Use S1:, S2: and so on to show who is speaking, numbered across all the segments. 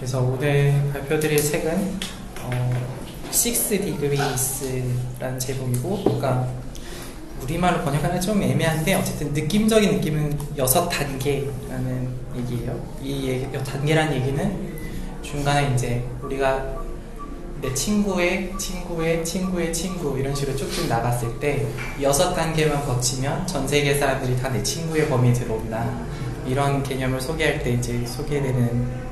S1: 그래서 오늘 발표드릴 책은 Six Degrees라는 제목이고, 그러니까 우리말로 번역하기가 좀 애매한데 어쨌든 느낌적인 느낌은 6단계라는 얘기예요. 이 단계라는 얘기는 중간에 이제 우리가 내 친구의 친구의 친구의 친구 이런 식으로 쭉쭉 나갔을 때 6단계만 거치면 전 세계 사람들이 다 내 친구의 범위에 들어온다, 이런 개념을 소개할 때 이제 소개되는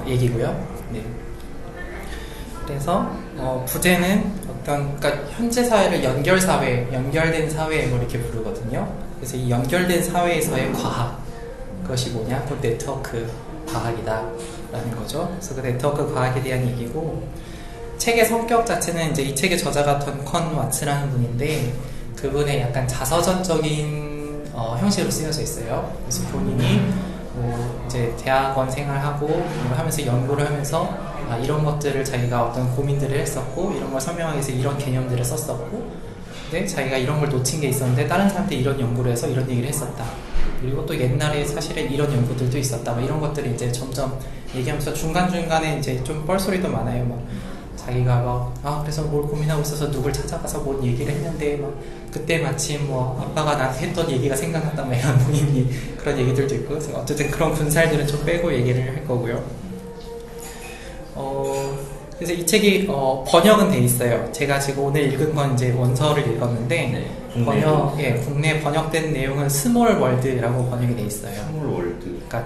S1: 얘기고요. 네. 그래서 부제는 그러니까 현재 사회를 연결사회, 연결된 사회 뭐 이렇게 부르거든요. 그래서 이 연결된 사회에서의 과학, 그것이 뭐냐? 그 네트워크 과학이다 라는 거죠. 그래서 그 네트워크 과학에 대한 얘기고, 책의 성격 자체는 이제 이 책의 저자가 던컨 와츠라는 분인데, 그분의 약간 자서전적인 형식으로 쓰여져 있어요. 그래서 본인이 뭐 이제 대학원 생활하고 하면서 연구를 하면서 이런 것들을 자기가 어떤 고민들을 했었고, 이런 걸 설명하기 위해서 이런 개념들을 썼었고, 근데 자기가 이런 걸 놓친 게 있었는데 다른 사람들이 이런 연구를 해서 이런 얘기를 했었다, 그리고 또 옛날에 사실은 이런 연구들도 있었다, 이런 것들을 이제 점점 얘기하면서 중간중간에 이제 좀 뻘소리도 많아요. 막 자기가 그래서 뭘 고민하고 있어서 누굴 찾아가서 뭔 얘기를 했는데 그때 마침 아빠가 나한테 했던 얘기가 생각났다, 이런 본인이 그런 얘기들도 있고. 그래서 어쨌든 그런 군살들은 좀 빼고 얘기를 할 거고요. 그래서 이 책이 번역은 돼 있어요. 제가 지금 오늘 읽은 건 이제 원서를 읽었는데, 국내 번역된 내용은 스몰 월드라고 번역이 돼 있어요.
S2: 스몰 월드.
S1: 그러니까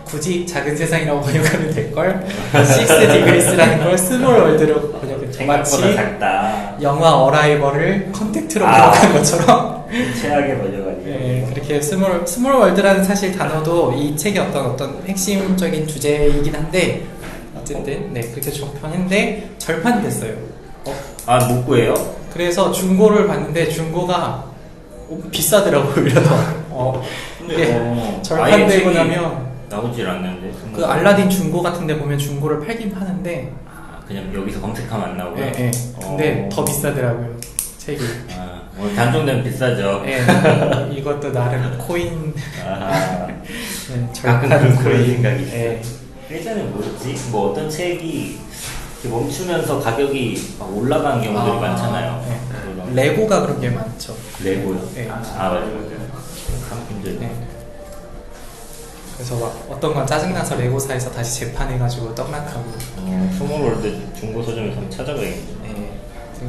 S1: 굳이 작은 세상이라고 번역하면 될 걸, Six Degrees라는 걸 스몰 월드로 번역했죠. 마치
S2: 작다.
S1: 영화 어라이벌을 컨택트로 번역한 것처럼
S2: 최악의 번역아니에요.
S1: 네, 그렇게 스몰 월드라는 사실 단어도 이 책의 어떤 핵심적인 주제이긴 한데, 어쨌든 네, 그렇게 정편인데 절판됐어요.
S2: 못 구해요? 그래서
S1: 중고를 봤는데 중고가 비싸더라고요. 그래서 절판되고 나면
S2: 나오질 않는데.
S1: 그 알라딘 중고 같은데 보면 중고를 팔긴 파는데
S2: 그냥 여기서 검색하면 안 나오고요.
S1: 네. 근데 더 비싸더라고요, 책이.
S2: 단종되면 비싸죠.
S1: 네, 이것도 나름 코인.
S2: 네,
S1: 절판
S2: 그런 생각이 있어요.
S1: 네.
S2: 예전에 뭐였지? 어떤 책이 멈추면서 가격이 올라간 경우들이 많잖아요.
S1: 네. 레고가 그런 게 많죠.
S2: 레고요?
S1: 네.
S2: 맞아요. 상품들.
S1: 네. 그래서 어떤 건 짜증나서 레고사에서 다시 재판해가지고 떡락하고.
S2: 스몰월드 중고 서점에서 한번 찾아봐야겠네요.
S1: 네.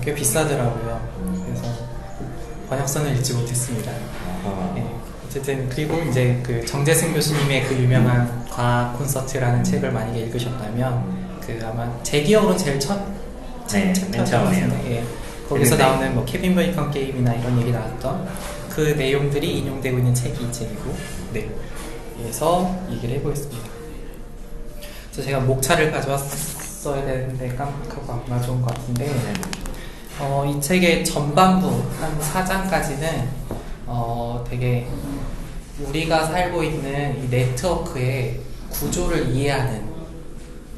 S1: 꽤 비싸더라고요. 그래서 번역서는 읽지 못했습니다. 네. 어쨌든 그리고 이제 그 정재승 교수님의 그 유명한 과학 콘서트라는 책을 만약에 읽으셨다면, 아마 제 기억으로는 제일
S2: 맨 처음이에요.
S1: 예. 거기서 나오는 케빈 베이컨 게임이나 이런 얘기 나왔던 그 내용들이 인용되고 있는 책이 이 책이고, 네. 그래서 얘기를 해보겠습니다. 그래서 제가 목차를 가져왔어야 되는데 깜빡하고 안 가져온 것 같은데, 이 책의 전반부 한 4장까지는 되게 우리가 살고 있는 이 네트워크의 구조를 이해하는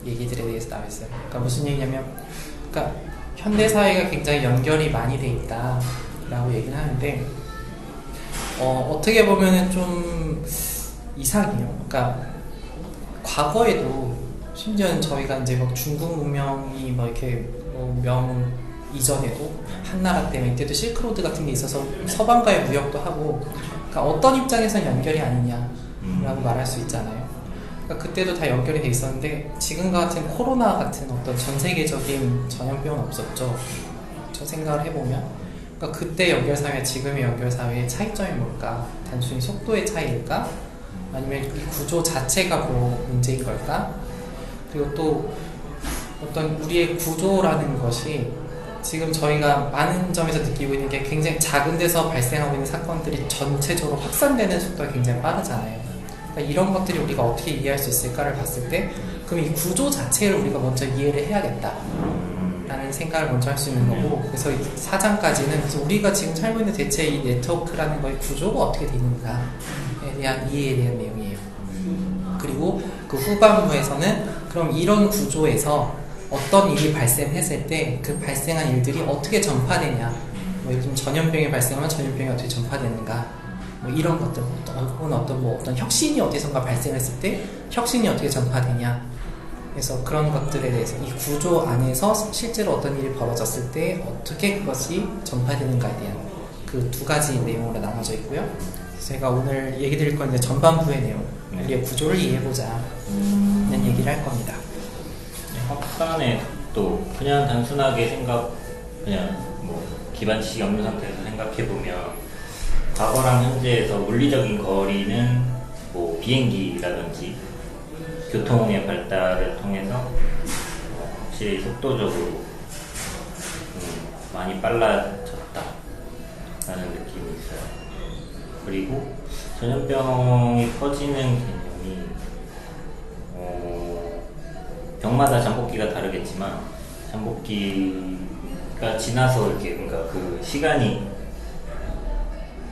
S1: 얘기들에 대해서 나와 있어요. 그러니까 무슨 얘기냐면, 그러니까 현대 사회가 굉장히 연결이 많이 돼 있다라고 얘기를 하는데, 어떻게 보면은 좀 이상해요. 그러니까 과거에도 심지어는 저희가 이제 중국 문명이 이렇게 명 이전에도 한나라 때문에 이때도 실크로드 같은 게 있어서 서방과의 무역도 하고, 그러니까 어떤 입장에서는 연결이 아니냐라고 말할 수 있잖아요. 그러니까 그때도 다 연결이 돼 있었는데, 지금과 같은 코로나 같은 어떤 전 세계적인 전염병은 없었죠. 저 생각을 해보면, 그러니까 그때 연결 사회와 지금의 연결 사회의 차이점이 뭘까? 단순히 속도의 차이일까? 아니면 이 구조 자체가 문제인 걸까? 그리고 또 어떤 우리의 구조라는 것이 지금 저희가 많은 점에서 느끼고 있는 게, 굉장히 작은 데서 발생하고 있는 사건들이 전체적으로 확산되는 속도가 굉장히 빠르잖아요. 그러니까 이런 것들이 우리가 어떻게 이해할 수 있을까를 봤을 때, 그럼 이 구조 자체를 우리가 먼저 이해를 해야겠다 라는 생각을 먼저 할 수 있는 거고, 그래서 이 4장까지는 그래서 우리가 지금 살고 있는 대체 이 네트워크라는 거의 구조가 어떻게 되어 있는가에 대한 이해에 대한 내용이에요. 그리고 그 후반부에서는 그럼 이런 구조에서 어떤 일이 발생했을 때 그 발생한 일들이 어떻게 전파되냐, 예를 들면 전염병이 발생하면 전염병이 어떻게 전파되는가, 뭐 이런 것들, 혹은 어떤 혁신이 어디선가 발생했을 때 혁신이 어떻게 전파되냐. 그래서 그런 것들에 대해서 이 구조 안에서 실제로 어떤 일이 벌어졌을 때 어떻게 그것이 전파되는가에 대한 그 두 가지 내용으로 나눠져 있고요. 제가 오늘 얘기 드릴 건 이제 전반부의 내용, 우리의 구조를 이해해보자 는 얘기를 할 겁니다.
S2: 확산의 또 그냥 단순하게 그냥 뭐 기반 지식이 없는 상태에서 생각해보면 과거랑 현재에서 물리적인 거리는 뭐 비행기라든지 교통의 발달을 통해서 확실히 속도적으로 많이 빨라졌다라는 느낌이 있어요. 그리고 전염병이 퍼지는 개념이 병마다 잠복기가 다르겠지만 잠복기가 지나서 이렇게 그러니까 그 시간이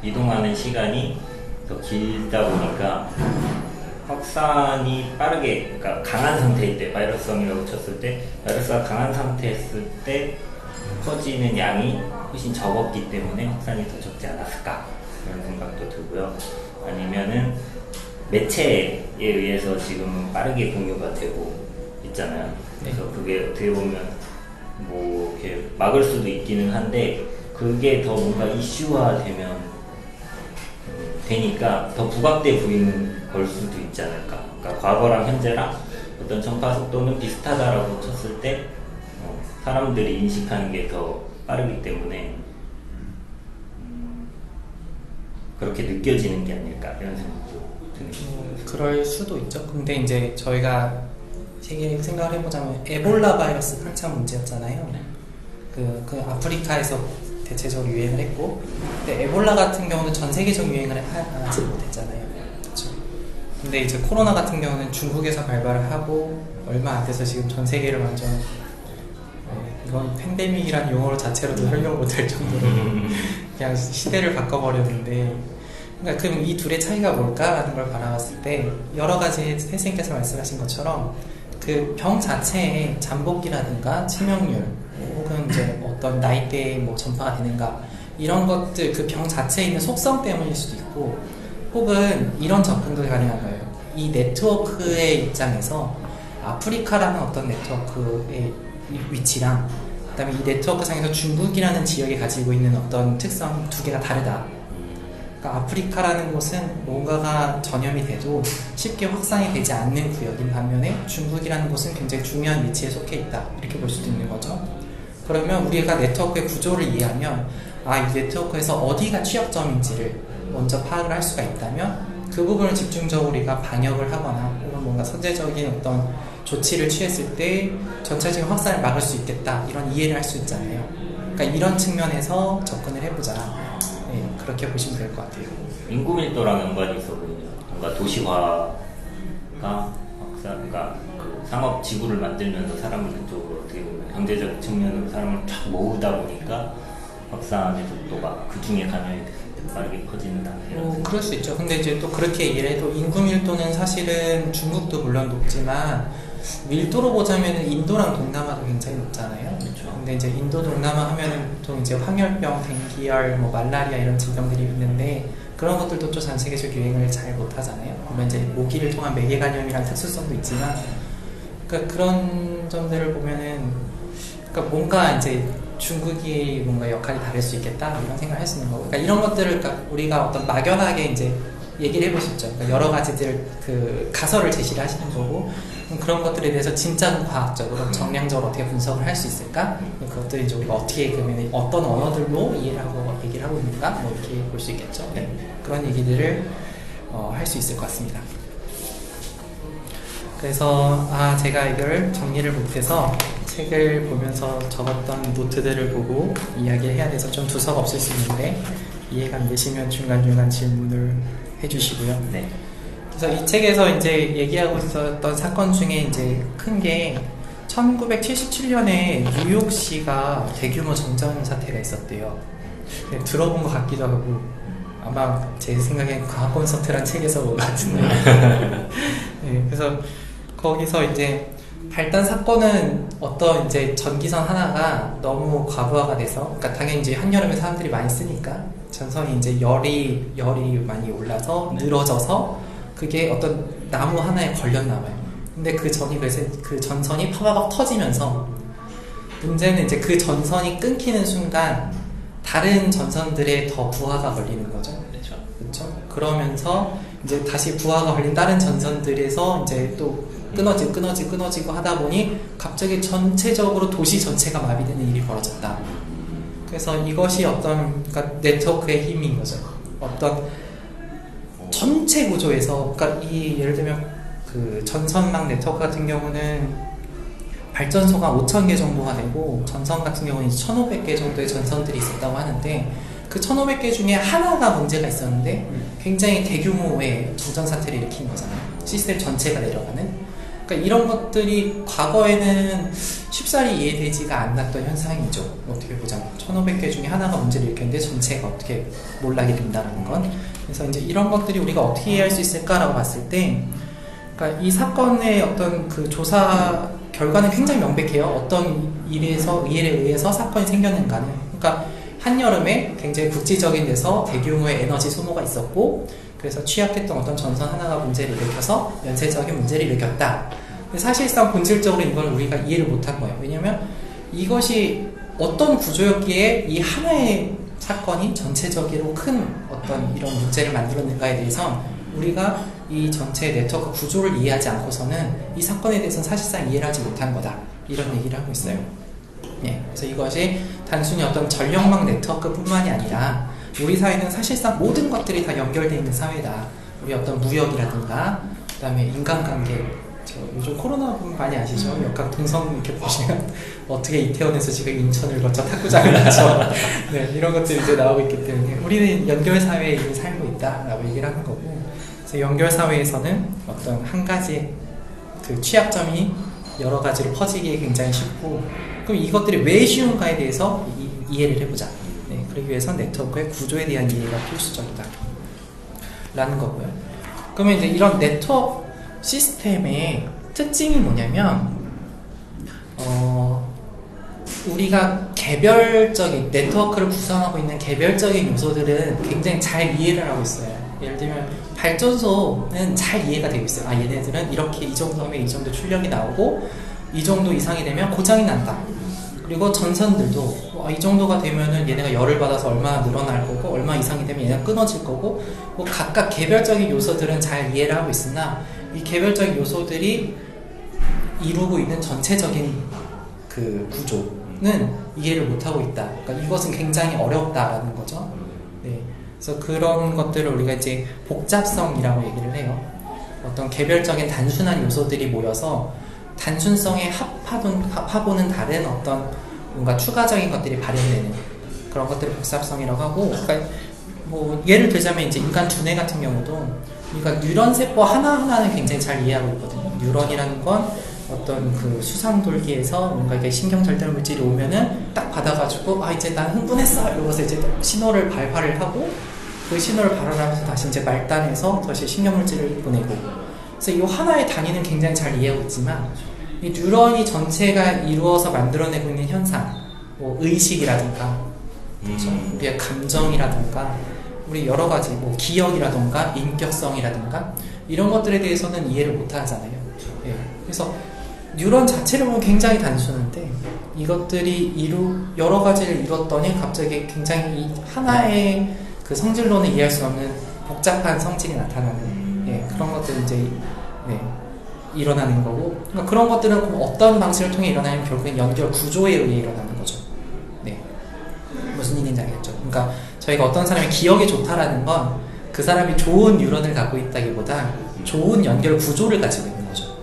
S2: 이동하는 시간이 더 길다 보니까 확산이 빠르게, 그러니까 강한 상태일 때, 바이러스성이라고 쳤을 때 바이러스가 강한 상태였을 때 퍼지는 양이 훨씬 적었기 때문에 확산이 더 적지 않았을까 그런 생각도 들고요. 아니면은 매체에 의해서 지금 빠르게 공유가 되고 있잖아요. 그래서 그게 어떻게 보면 뭐 이렇게 막을 수도 있기는 한데 그게 더 뭔가 이슈화 되니까 더 부각돼 보이는 걸 수도 있지 않을까. 그러니까 과거랑 현재랑 어떤 전파 속도는 비슷하다라고 쳤을 때 사람들이 인식하는 게 더 빠르기 때문에 그렇게 느껴지는 게 아닐까 이런 생각도 드네요.
S1: 그럴 수도 있죠. 근데 이제 저희가 생각을 해보자면 에볼라 바이러스 한참 문제였잖아요. 그 아프리카에서 대체적으로 유행을 했고, 근데 에볼라 같은 경우는 전 세계적 유행을 하지 못했잖아요. 그렇죠. 근데 이제 코로나 같은 경우는 중국에서 발발을 하고 얼마 안 돼서 지금 전 세계를 완전 이건 팬데믹이라는 용어로 자체로도 설명 못할 정도로 그냥 시대를 바꿔버렸는데, 그러니까 그럼 이 둘의 차이가 뭘까라는 걸 바라봤을 때 여러 가지 선생님께서 말씀하신 것처럼 그 병 자체의 잠복기라든가 치명률 혹은 이제 어떤 나이대에 뭐 전파가 되는가 이런 것들, 그 병 자체에 있는 속성 때문일 수도 있고, 혹은 이런 접근도 가능한 거예요. 이 네트워크의 입장에서 아프리카라는 어떤 네트워크의 위치랑 그다음에 이 네트워크 상에서 중국이라는 지역이 가지고 있는 어떤 특성 두 개가 다르다. 그러니까 아프리카라는 곳은 뭔가가 전염이 돼도 쉽게 확산이 되지 않는 구역인 반면에 중국이라는 곳은 굉장히 중요한 위치에 속해 있다. 이렇게 볼 수도 있는 거죠. 그러면 우리가 네트워크의 구조를 이해하면 이 네트워크에서 어디가 취약점인지를 먼저 파악을 할 수가 있다면 그 부분을 집중적으로 우리가 방역을 하거나 혹은 뭔가 선제적인 어떤 조치를 취했을 때 전체적인 확산을 막을 수 있겠다, 이런 이해를 할 수 있잖아요. 그러니까 이런 측면에서 접근을 해보자. 네, 그렇게 보시면 될 것 같아요.
S2: 인구 밀도랑 연관이 있어 보이죠. 뭔가 도시화가 그러니까 그 상업 지구를 만들면서 사람을 그쪽으로 어떻게 보면 경제적 측면으로 사람을 쫙 모으다 보니까 확산의 속도가 그 중에 감염이 됐을 때 빠르게 퍼진다.
S1: 그럴 수 있죠. 근데 이제 또 그렇게 얘기를 해도 인구 밀도는 사실은 중국도 물론 높지만 밀도로 보자면 인도랑 동남아도 굉장히 높잖아요.
S2: 그렇죠.
S1: 근데 이제 인도 동남아 하면은 보통 이제 황열병, 댕기열, 뭐 말라리아 이런 질병들이 있는데 그런 것들도 또 전 세계적 유행을 잘 못하잖아요. 물론 이제 모기를 통한 매개 감염이란 특수성도 있지만, 그러니까 그런 점들을 보면은 그러니까 뭔가 이제 중국이 뭔가 역할이 다를 수 있겠다 이런 생각을 할 수 있는 거고, 그러니까 이런 것들을 그러니까 우리가 어떤 막연하게 이제 얘기를 해볼 수 있죠. 그러니까 여러 가지들 그 가설을 제시를 하시는 거고, 그런 것들에 대해서 진짜 과학적으로 정량적으로 어떻게 분석을 할 수 있을까? 그것들이 이제 우리가 어떻게 그러면 어떤 언어들로 이해를 하고 얘기를 하고 있는가? 뭐 이렇게 볼 수 있겠죠. 네. 그런 얘기들을 할 수 있을 것 같습니다. 그래서 제가 이걸 정리를 못해서 책을 보면서 적었던 노트들을 보고 이야기를 해야 돼서 좀 두서가 없을 수 있는데 이해가 안 되시면 중간중간 질문을 해주시고요.
S2: 네.
S1: 그래서 이 책에서 이제 얘기하고 있었던 사건 중에 이제 큰 게 1977년에 뉴욕시가 대규모 정전 사태가 있었대요. 들어본 것 같기도 하고 아마 제 생각엔 과학 콘서트란 책에서 본 것 같은데. 네, 그래서 거기서 이제 발단 사건은 어떤 이제 전기선 하나가 너무 과부하가 돼서, 그러니까 당연히 이제 한여름에 사람들이 많이 쓰니까 전선이 이제 열이 많이 올라서
S2: 네.
S1: 늘어져서 그게 어떤 나무 하나에 걸렸나 봐요. 근데 그 전선이 파바박 터지면서 문제는 이제 그 전선이 끊기는 순간 다른 전선들에 더 부하가 걸리는 거죠.
S2: 그렇죠.
S1: 그렇죠? 그러면서 이제 다시 부하가 걸린 다른 전선들에서 이제 또 끊어지고 하다 보니 갑자기 전체적으로 도시 전체가 마비되는 일이 벌어졌다. 그래서 이것이 그러니까 네트워크의 힘인 거죠. 어떤 전체 구조에서, 그러니까 예를 들면 그 전선망 네트워크 같은 경우는 발전소가 5,000개 정도가 되고 전선 같은 경우는 1,500개 정도의 전선들이 있었다고 하는데 그 1,500개 중에 하나가 문제가 있었는데 굉장히 대규모의 정전 사태를 일으킨 거잖아요. 시스템 전체가 내려가는. 그러니까 이런 것들이 과거에는 쉽사리 이해되지가 않았던 현상이죠. 어떻게 보자면 1,500개 중에 하나가 문제를 일으켰는데 전체가 어떻게 몰락이 된다는 건. 그래서 이제 이런 것들이 우리가 어떻게 이해할 수 있을까라고 봤을 때, 그러니까 이 사건의 어떤 그 조사 결과는 굉장히 명백해요. 어떤 일에 의해서 사건이 생겼는가는. 그러니까 한여름에 굉장히 국지적인 데서 대규모의 에너지 소모가 있었고, 그래서 취약했던 어떤 전선 하나가 문제를 일으켜서 연쇄적인 문제를 일으켰다. 근데 사실상 본질적으로 이걸 우리가 이해를 못한 거예요. 왜냐하면 이것이 어떤 구조였기에 이 하나의 사건이 전체적으로 큰 어떤 이런 문제를 만들었는가에 대해서 우리가 이 전체 네트워크 구조를 이해하지 않고서는 이 사건에 대해서는 사실상 이해를 하지 못한 거다. 이런 얘기를 하고 있어요. 예, 그래서 이것이 단순히 어떤 전력망 네트워크뿐만이 아니라 우리 사회는 사실상 모든 것들이 다 연결되어 있는 사회다. 우리 어떤 무역이라든가 그 다음에 인간관계, 요즘 코로나 보면 많이 아시죠? 역각 동성 이렇게 보시면 어떻게 이태원에서 지금 인천을 거쳐 탁구장을 가죠. 네, 이런 것들이 이제 나오고 있기 때문에 우리는 연결사회에 이미 살고 있다라고 얘기를 하는 거고, 그래서 연결사회에서는 어떤 한 가지 그 취약점이 여러 가지로 퍼지기에 굉장히 쉽고, 그럼 이것들이 왜 쉬운가에 대해서 이해를 해보자. 네, 그러기 위해서 네트워크의 구조에 대한 이해가 필수적이다 라는 거고요. 그러면 이제 이런 네트워크 시스템의 특징이 뭐냐면 우리가 개별적인 네트워크를 구성하고 있는 개별적인 요소들은 굉장히 잘 이해를 하고 있어요. 예를 들면 발전소는 잘 이해가 되고 있어요. 얘네들은 이렇게 이 정도 하면 이 정도 출력이 나오고 이 정도 이상이 되면 고장이 난다. 그리고 전선들도 이 정도가 되면은 얘네가 열을 받아서 얼마나 늘어날 거고 얼마 이상이 되면 얘네가 끊어질 거고, 뭐 각각 개별적인 요소들은 잘 이해를 하고 있으나 이 개별적인 요소들이 이루고 있는 전체적인 그 구조는 이해를 못하고 있다. 그러니까 이것은 굉장히 어렵다라는 거죠. 네. 그래서 그런 것들을 우리가 이제 복잡성이라고 얘기를 해요. 어떤 개별적인 단순한 요소들이 모여서 단순성에 합하고는 다른 어떤 뭔가 추가적인 것들이 발현되는 그런 것들을 복잡성이라고 하고, 그러니까 뭐 예를 들자면 이제 인간 두뇌 같은 경우도 그러니까 뉴런 세포 하나하나는 굉장히 잘 이해하고 있거든요. 뉴런이라는 건 어떤 그 수상돌기에서 뭔가 이게 신경 절단 물질이 오면은 딱 받아가지고 이제 난 흥분했어 이러고서 이제 신호를 발화를 하고 그 신호를 발화하면서 다시 이제 말단해서 다시 신경 물질을 보내고, 그래서 이 하나의 단위는 굉장히 잘 이해하고 있지만 이 뉴런이 전체가 이루어서 만들어내고 있는 현상, 뭐 의식이라든가 그렇죠? 우리의 감정이라든가 우리 여러 가지 뭐 기억이라든가 인격성이라든가 이런 것들에 대해서는 이해를 못 하잖아요. 예. 그래서 뉴런 자체를 보면 굉장히 단순한데 이것들이 여러 가지를 이뤘더니 갑자기 굉장히 이 하나의 그 성질로는 이해할 수 없는 복잡한 성질이 나타나는 그런 것들이 이제 일어나는 거고, 그러니까 그런 것들은 어떤 방식을 통해 일어나냐면 결국엔 연결 구조에 의해 일어나는 거죠. 네. 무슨 얘기인지 알겠죠? 그러니까 저희가 어떤 사람이 기억이 좋다라는 건 그 사람이 좋은 뉴런을 갖고 있다기보다 좋은 연결 구조를 가지고 있는 거죠.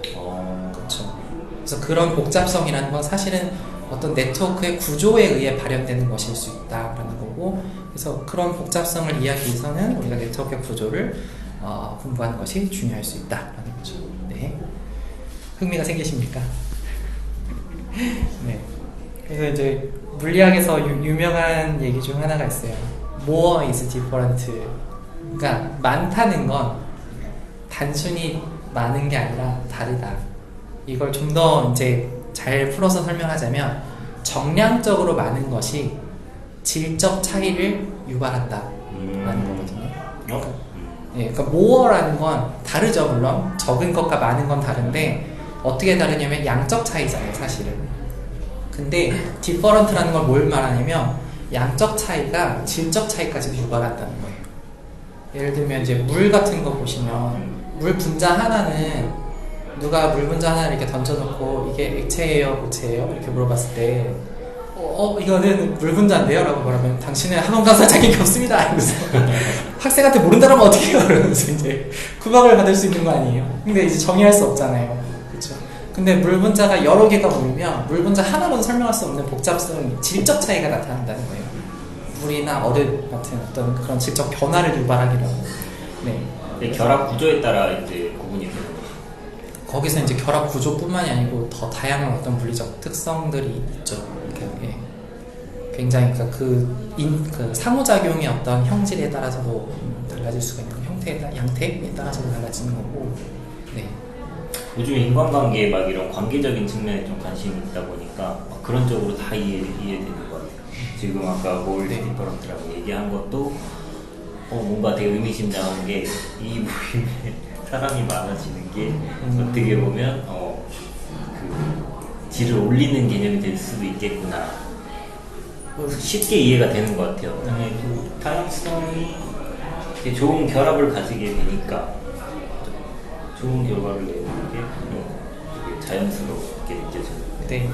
S1: 그렇죠. 그래서 그런 복잡성이라는 건 사실은 어떤 네트워크의 구조에 의해 발현되는 것일 수 있다라는 거고, 그래서 그런 복잡성을 이해하기 위해서는 우리가 네트워크의 구조를 공부하는 것이 중요할 수 있다라는 거죠. 네. 흥미가 생기십니까? 네. 그래서 이제 물리학에서 유명한 얘기 중 하나가 있어요. More is different. 그러니까 많다는 건 단순히 많은 게 아니라 다르다. 이걸 좀 더 이제 잘 풀어서 설명하자면 정량적으로 많은 것이 질적 차이를 유발한다. 거거든요.
S2: 어?
S1: 예, 그러니까 more라는 건 다르죠. 물론 적은 것과 많은 건 다른데 어떻게 다르냐면 양적 차이잖아요, 사실은. 근데 different라는 건 뭘 말하냐면 양적 차이가 질적 차이까지도 유발한다는 거예요. 예를 들면 이제 물 같은 거 보시면 물 분자 하나는 누가 물 분자 하나를 이렇게 던져놓고 이게 액체예요, 고체예요? 이렇게 물어봤을 때 이거는 물 분자인데요? 라고 말하면 당신은 학원 가서 자격이 없습니다. 이러면서 학생한테 모른다라면 어떻게 해요? 이러면서 이제 구박을 받을 수 있는 거 아니에요? 근데 이제 정의할 수 없잖아요. 그렇죠? 근데 물 분자가 여러 개가 모이면 물 분자 하나로는 설명할 수 없는 복잡성, 질적 차이가 나타난다는 거예요. 물이나 얼음 같은 어떤 그런 질적 변화를 유발하기도 하고. 네.
S2: 결합 구조에 따라 이제 구분이 되는 거죠.
S1: 거기서 이제 결합 구조뿐만이 아니고 더 다양한 어떤 물리적 특성들이 있죠. 이렇게, 예. 굉장히 그러니까 그 상호작용의 어떤 형질에 따라서도 달라질 수가 있는 양태에 따라서도 달라지는 거고. 네.
S2: 요즘 인간관계에 막 이런 관계적인 측면에 좀 관심이 있다 보니까 막 그런 쪽으로 다 이해되는 것 같아요. 지금 아까 몰 디퍼런트라고 얘기한 것도 뭔가 되게 의미심장한 게 이 모임에 사람이 많아지는 게 어떻게 보면 그 질을 올리는 개념이 될 수도 있겠구나. 쉽게 이해가 되는 것 같아요. 그 다양성이 좋은 결합을 가지게 되니까 좋은 결과를 내는 게 되게 자연스럽게 느껴져요.
S1: 네.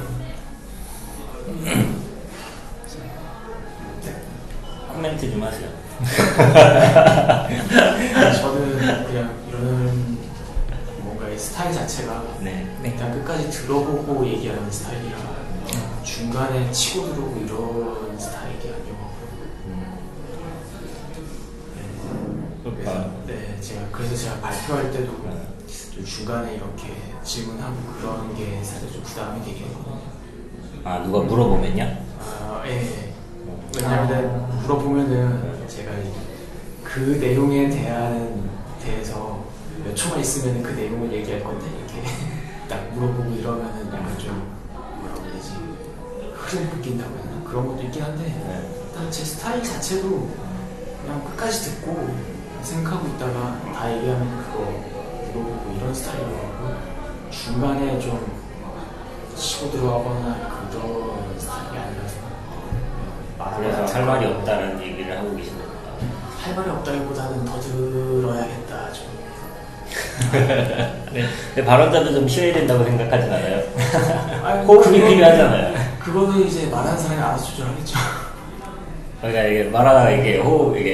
S2: 코멘트 좀 하세요.
S3: 저는 그냥 이런 뭔가의 스타일 자체가
S2: 네.
S3: 일단 끝까지 들어보고 얘기하는 스타일이라 중간에 치고 들어오고 이런 스타일이 아니고 그래서 제가 발표할 때도 좀 중간에 이렇게 질문하고 그런 게 사실 좀 부담이 되긴 했거든요.
S2: 아, 누가 물어보면요?
S3: 예. 왜냐하면 물어보면은 제가 그 내용에 대해서 몇 초만 있으면 그 내용을 얘기할 건데 이렇게 딱 물어보고 이러면은 약간 좀 뭐라고 해야 되지, 흐름 끊긴다고 해야 되나 그런 것도 있긴 한데 일단 제 스타일 자체도 그냥 끝까지 듣고 생각하고 있다가 다 얘기하면 그거 물어보고 이런 스타일이라고 중간에 좀 치고 들어가거나 그런 스타일이 아니라서
S2: 그래서 할 말이 없다는 얘기를 하고 계신 겁니다.
S3: 할 말이 없다기보다는 더 들어야겠다 좀.
S2: 네. 근데 발언자도 좀 쉬어야 된다고 생각하진 않아요?
S3: 아니,
S2: 호흡이 필요하잖아요.
S3: 그거는 이제 말하는 사람이 알아서 조절하겠죠.
S2: 그러니까 이게 말하다가 이게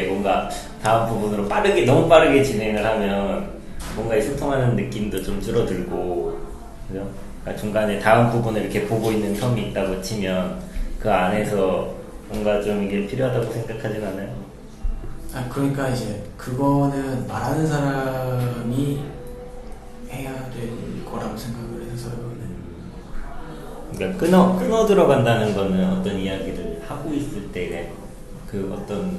S2: 뭔가 다음 부분으로 너무 빠르게 진행을 하면 뭔가 소통하는 느낌도 좀 줄어들고, 그죠? 그러니까 중간에 다음 부분을 이렇게 보고 있는 텀이 있다고 치면 그 안에서 뭔가 좀 이게 필요하다고 생각하진 않아요?
S3: 그러니까 이제 그거는 말하는 사람이 해야 될 거라고 생각을 해서요.
S2: 그러니까 끊어 들어간다는 거는 어떤 이야기를 하고 있을 때 그 어떤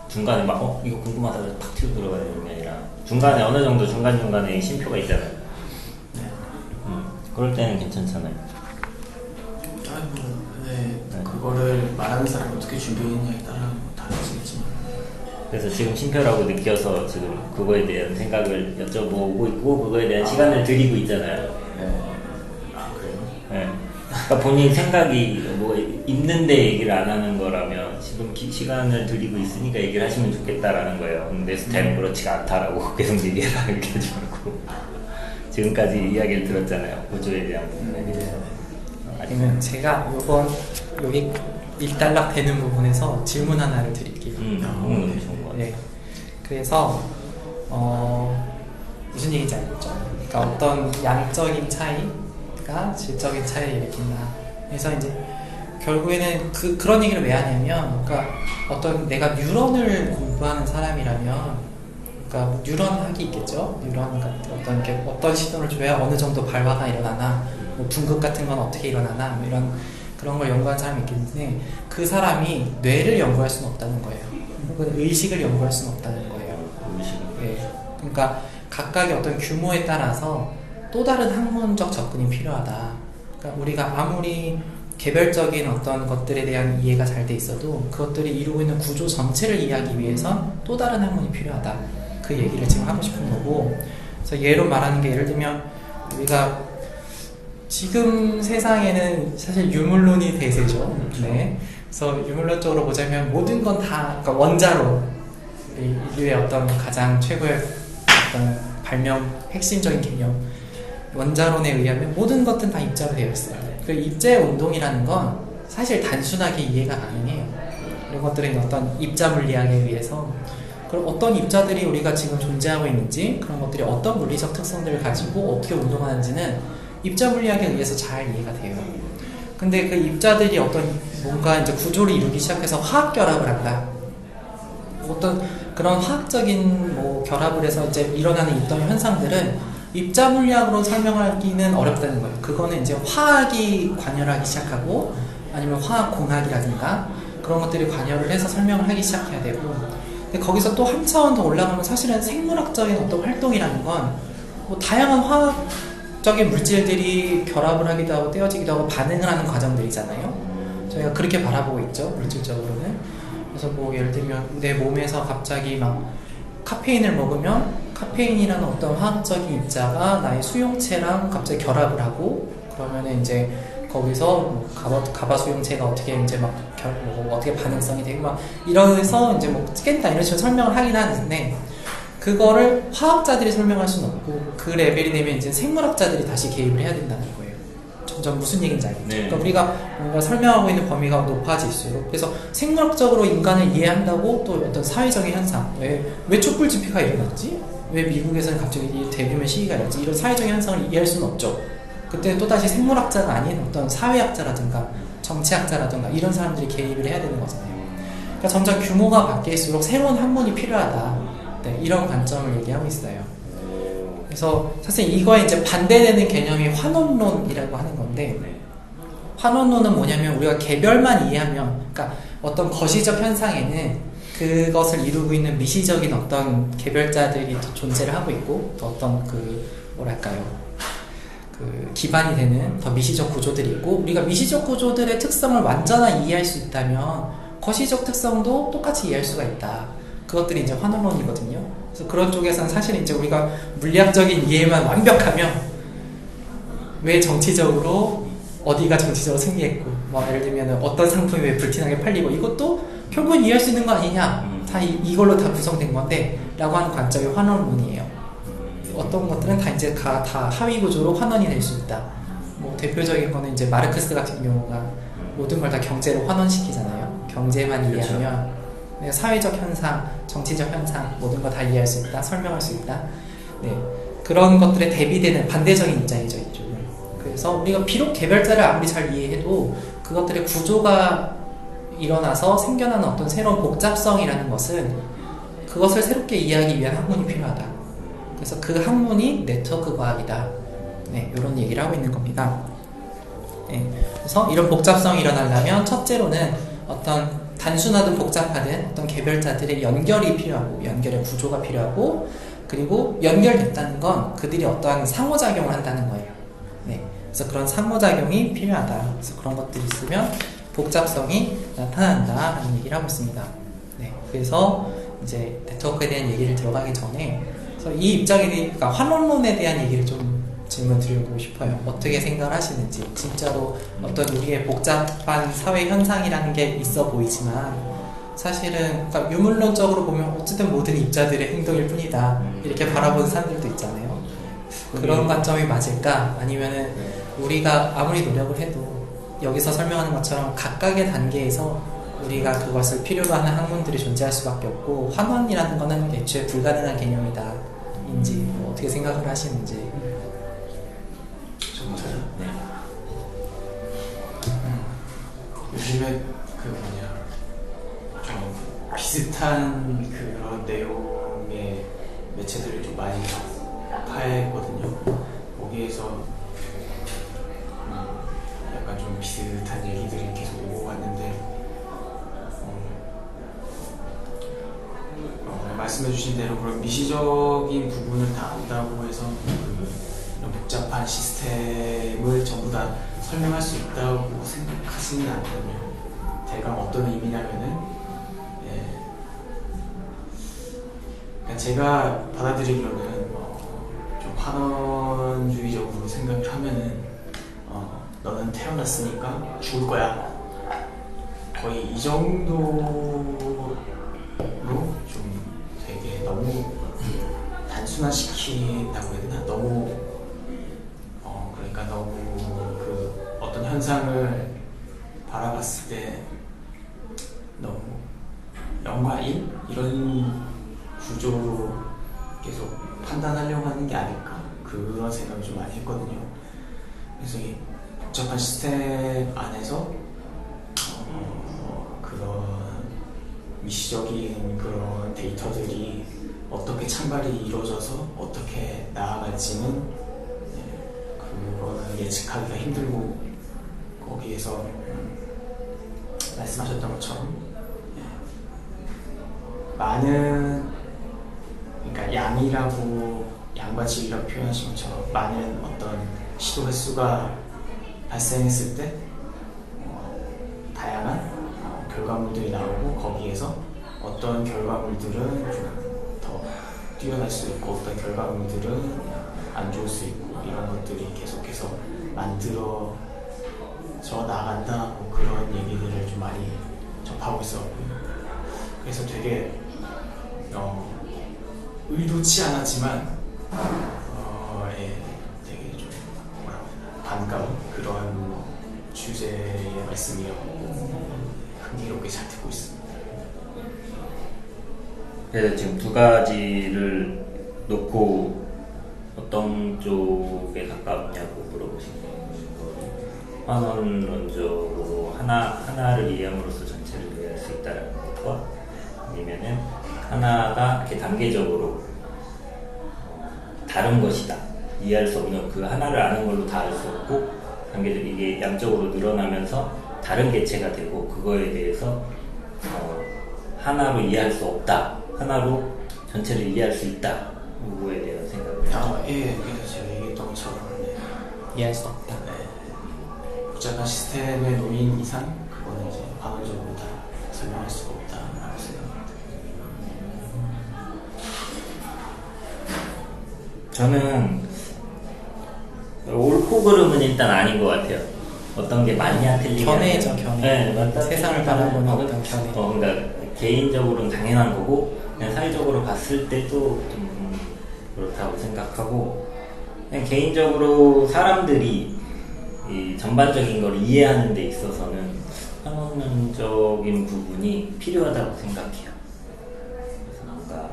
S2: 중간에 막 이거 궁금하다고 탁 튀어 들어가는 게 아니라 중간에 어느 정도 중간중간에 쉼표가 있잖아요.
S3: 네.
S2: 그럴 때는 괜찮잖아요.
S3: 네. 그거를 말하는 사람이 어떻게 준비했냐에 따라 달라지겠지만.
S2: 그래서 지금 쉼표라고 느껴서 지금 그거에 대한 생각을 여쭤보고 있고 그거에 대한 시간을 드리고 있잖아요.
S3: 네. 그래요?
S2: 네. 그러니까 본인 생각이 뭐 있는데 얘기를 안 하는 거라면 지금 시간을 드리고 있으니까 얘기를 하시면 좋겠다라는 거예요. 근데 스타일은 그렇지가 않다라고 계속 얘기해라 이렇게 하지 말고 지금까지 이야기를 들었잖아요. 구조에 대한 부분에 대해서.
S1: 아니면 제가 여기 일단락 되는 부분에서 질문 하나를 드릴게요.
S2: 너무 좋은 것 같아요.
S1: 네. 그래서 무슨 얘기인지 알겠죠? 그러니까 어떤 양적인 차이가 질적인 차이를 일으킨다. 그래서 이제 결국에는 그런 얘기를 왜 하냐면, 그러니까 어떤 내가 뉴런을 공부하는 사람이라면, 그러니까 뭐 뉴런 학이 있겠죠. 뉴런 같은 어떤 신호를 줘야 어느 정도 발화가 일어나나, 뭐 분급 같은 건 어떻게 일어나나, 뭐 이런 그런 걸 연구하는 사람이 있겠는데 그 사람이 뇌를 연구할 수는 없다는 거예요. 혹은 의식을 연구할 수는 없다는 거예요. 예. 그러니까 각각의 어떤 규모에 따라서 또 다른 학문적 접근이 필요하다. 그러니까 우리가 아무리 개별적인 어떤 것들에 대한 이해가 잘 돼 있어도 그것들이 이루고 있는 구조 전체를 이해하기 위해선 또 다른 학문이 필요하다. 그 얘기를 지금 하고 싶은 거고, 그래서 예로 말하는 게, 예를 들면 우리가 지금 세상에는 사실 유물론이 대세죠. 네. 그래서 유물론 쪽으로 보자면 모든 건 다, 그러니까 원자로, 우리 인류의 어떤 가장 최고의 어떤 발명, 핵심적인 개념, 원자론에 의하면 모든 것들은 다 입자로 되어 있어요. 그 입자의 운동이라는 건 사실 단순하게 이해가 가능해요. 이런 것들은 어떤 입자 물리학에 의해서, 그럼 어떤 입자들이 우리가 지금 존재하고 있는지, 그런 것들이 어떤 물리적 특성들을 가지고 어떻게 운동하는지는 입자 물리학에 의해서 잘 이해가 돼요. 근데 그 입자들이 어떤 뭔가 이제 구조를 이루기 시작해서 화학 결합을 한다. 어떤 그런 화학적인 뭐 결합을 해서 이제 일어나는 어떤 현상들은 입자 물리학으로 설명하기는 어렵다는 거예요. 그거는 이제 화학이 관여를 하기 시작하고, 아니면 화학 공학이라든가 그런 것들이 관여를 해서 설명을 하기 시작해야 되고, 근데 거기서 또 한 차원 더 올라가면 사실은 생물학적인 어떤 활동이라는 건 뭐 다양한 화학적인 물질들이 결합을 하기도 하고 떼어지기도 하고 반응을 하는 과정들이잖아요. 저희가 그렇게 바라보고 있죠, 물질적으로는. 그래서 뭐 예를 들면 내 몸에서 갑자기 막 카페인을 먹으면 카페인이라는 어떤 화학적인 입자가 나의 수용체랑 갑자기 결합을 하고, 그러면은 이제 거기서 뭐 가바 수용체가 어떻게 이제 막 뭐 어떻게 반응성이 되고 막 이러면서 이제 뭐 깬다 이런 식으로 설명을 하긴 하는데, 그거를 화학자들이 설명할 수는 없고, 그 레벨이 되면 이제 생물학자들이 다시 개입을 해야 된다는 거예요. 점점 무슨 얘기인지 알겠죠?
S2: 네.
S1: 그러니까 우리가 뭔가 설명하고 있는 범위가 높아질수록, 그래서 생물학적으로 인간을 이해한다고 또 어떤 사회적인 현상, 왜 촛불 집회가 일어났지? 왜 미국에서는 갑자기 대규모 시위가 일어났지? 이런 사회적인 현상을 이해할 수는 없죠. 그때는 또다시 생물학자가 아닌 어떤 사회학자라든가 정치학자라든가 이런 사람들이 개입을 해야 되는 거잖아요. 그러니까 점점 규모가 바뀔수록 새로운 학문이 필요하다. 네, 이런 관점을 얘기하고 있어요. 그래서 사실 이거에 이제 반대되는 개념이 환원론이라고 하는 건데, 환원론은 뭐냐면 우리가 개별만 이해하면, 그러니까 어떤 거시적 현상에는 그것을 이루고 있는 미시적인 어떤 개별자들이 존재를 하고 있고, 또 어떤 그 뭐랄까요, 그 기반이 되는 더 미시적 구조들이 있고, 우리가 미시적 구조들의 특성을 완전히 이해할 수 있다면 거시적 특성도 똑같이 이해할 수가 있다. 그것들이 이제 환원론이거든요. 그래서 그런 쪽에서는 사실 이제 우리가 물리학적인 이해만 완벽하면 왜 정치적으로 어디가 정치적으로 승리했고, 뭐 예를 들면 어떤 상품이 왜 불티나게 팔리고, 이것도 결국은 이해할 수 있는 거 아니냐, 다 이걸로 다 구성된 건데 라고 하는 관점이 환원론이에요. 어떤 것들은 다 이제 다 하위 구조로 환원이 될 수 있다. 뭐 대표적인 거는 이제 마르크스 같은 경우가 모든 걸 다 경제로 환원시키잖아요. 경제만 이해하면 사회적 현상, 정치적 현상 모든 거 다 이해할 수 있다, 설명할 수 있다. 네, 그런 것들에 대비되는 반대적인 입장이죠, 이쪽은. 그래서 우리가 비록 개별자를 아무리 잘 이해해도 그것들의 구조가 일어나서 생겨나는 어떤 새로운 복잡성이라는 것은, 그것을 새롭게 이해하기 위한 학문이 필요하다. 그래서 그 학문이 네트워크 과학이다. 네, 이런 얘기를 하고 있는 겁니다. 네, 그래서 이런 복잡성이 일어나려면 첫째로는 어떤 단순하든 복잡하든 어떤 개별자들의 연결이 필요하고, 연결의 구조가 필요하고, 그리고 연결됐다는 건 그들이 어떠한 상호작용을 한다는 거예요. 네, 그래서 그런 상호작용이 필요하다. 그래서 그런 것들이 있으면 복잡성이 나타난다라는 얘기를 하고 있습니다. 네, 그래서 이제 네트워크에 대한 얘기를 들어가기 전에, 그래서 이 입장에 대해, 그러니까 환원론에 대한 얘기를 좀 질문 드리고 싶어요. 어떻게 생각하시는지. 진짜로 어떤 우리의 복잡한 사회 현상이라는 게 있어 보이지만, 사실은 그러니까 유물론적으로 보면 어쨌든 모든 입자들의 행동일 뿐이다, 이렇게 바라보는 사람들도 있잖아요. 그런 관점이 맞을까? 아니면은 우리가 아무리 노력을 해도 여기서 설명하는 것처럼 각각의 단계에서 우리가 그것을 필요로 하는 학문들이 존재할 수밖에 없고, 환원이라는 거는 애초에 불가능한 개념이다 인지, 뭐 어떻게 생각을 하시는지.
S2: 네.
S3: 요즘에 그 뭐냐, 좀 비슷한 그런 내용의 매체들을 좀 많이 파했거든요. 거기에서 약간 좀 비슷한 얘기들이 계속 오고 갔는데, 말씀해주신 대로 그런 미시적인 부분을 다 안다고 해서 이런 이런 복잡한 시스템을 전부 다 설명할 수 있다고 생각하지는 않거든요. 대강 어떤 의미냐면은 그러니까 제가 받아들이기로는 좀 환원주의적으로 생각을 하면은 너는 태어났으니까 죽을 거야. 거의 이 정도로 좀 되게 너무 단순화시킨다고 해야 되나? 너무 그러니까 너무 그 어떤 현상을 바라봤을 때 너무 0과 1 이런 구조로 계속 판단하려고 하는 게 아닐까 그런 생각을 좀 많이 했거든요. 그래서 이 복잡한 시스템 안에서 그런 미시적인 그런 데이터들이 어떻게 창발이 이루어져서 어떻게 나아갈지는 그거는 예측하기가 힘들고 거기에서 말씀하셨던 것처럼 많은 그러니까 양과 질이라고 표현하신 것처럼 많은 어떤 시도 횟수가 발생했을 때 다양한 결과물들이 나오고 거기에서 어떤 결과물들은 좀 더 뛰어날 수 있고 어떤 결과물들은 안 좋을 수 있고 이런 것들이 계속해서 만들어져 나간다 뭐 그런 얘기들을 좀 많이 접하고 있었고요. 그래서 되게 의도치 않았지만 되게 좀 뭐라고 해야 되나 반가운 그런 주제의 말씀이었고 흥미롭게 잘 듣고 있습니다.
S2: 그래서 지금 두 가지를 놓고 어떤 쪽에 가깝냐고 물어보신 거예요. 환원론적으로 하나를 이해함으로써 전체를 이해할 수 있다는 것과 아니면은 하나가 이렇게 단계적으로 다른 것이다. 이해할 수 없는 그 하나를 아는 걸로 다 알 수 없고 단계적으로 이게 양적으로 늘어나면서 다른 개체가 되고 그거에 대해서 하나로 이해할 수 없다. 하나로 전체를 이해할 수 있다. 그거에 대한 생각을
S3: 그래서 제가 얘기했던 것처럼
S1: 이해할 수 없다.
S3: 복잡한 시스템에 놓인 이상 그거는 이제 반원적으로 다 설명할 수가 없다라고 생각합니다.
S2: 저는 옳고 그름은 일단 아닌 것 같아요. 어떤 게 맞냐 틀리냐
S1: 견해죠, 견해.
S2: 네, 맞다,
S1: 세상을 바라보는 어떤 견해.
S2: 그러니까 개인적으로는 당연한 거고 그냥 사회적으로 봤을 때도 좀 그렇다고 생각하고 그냥 개인적으로 사람들이 이 전반적인 걸 이해하는 데 있어서는 환원론적인 부분이 필요하다고 생각해요. 그래서 뭔가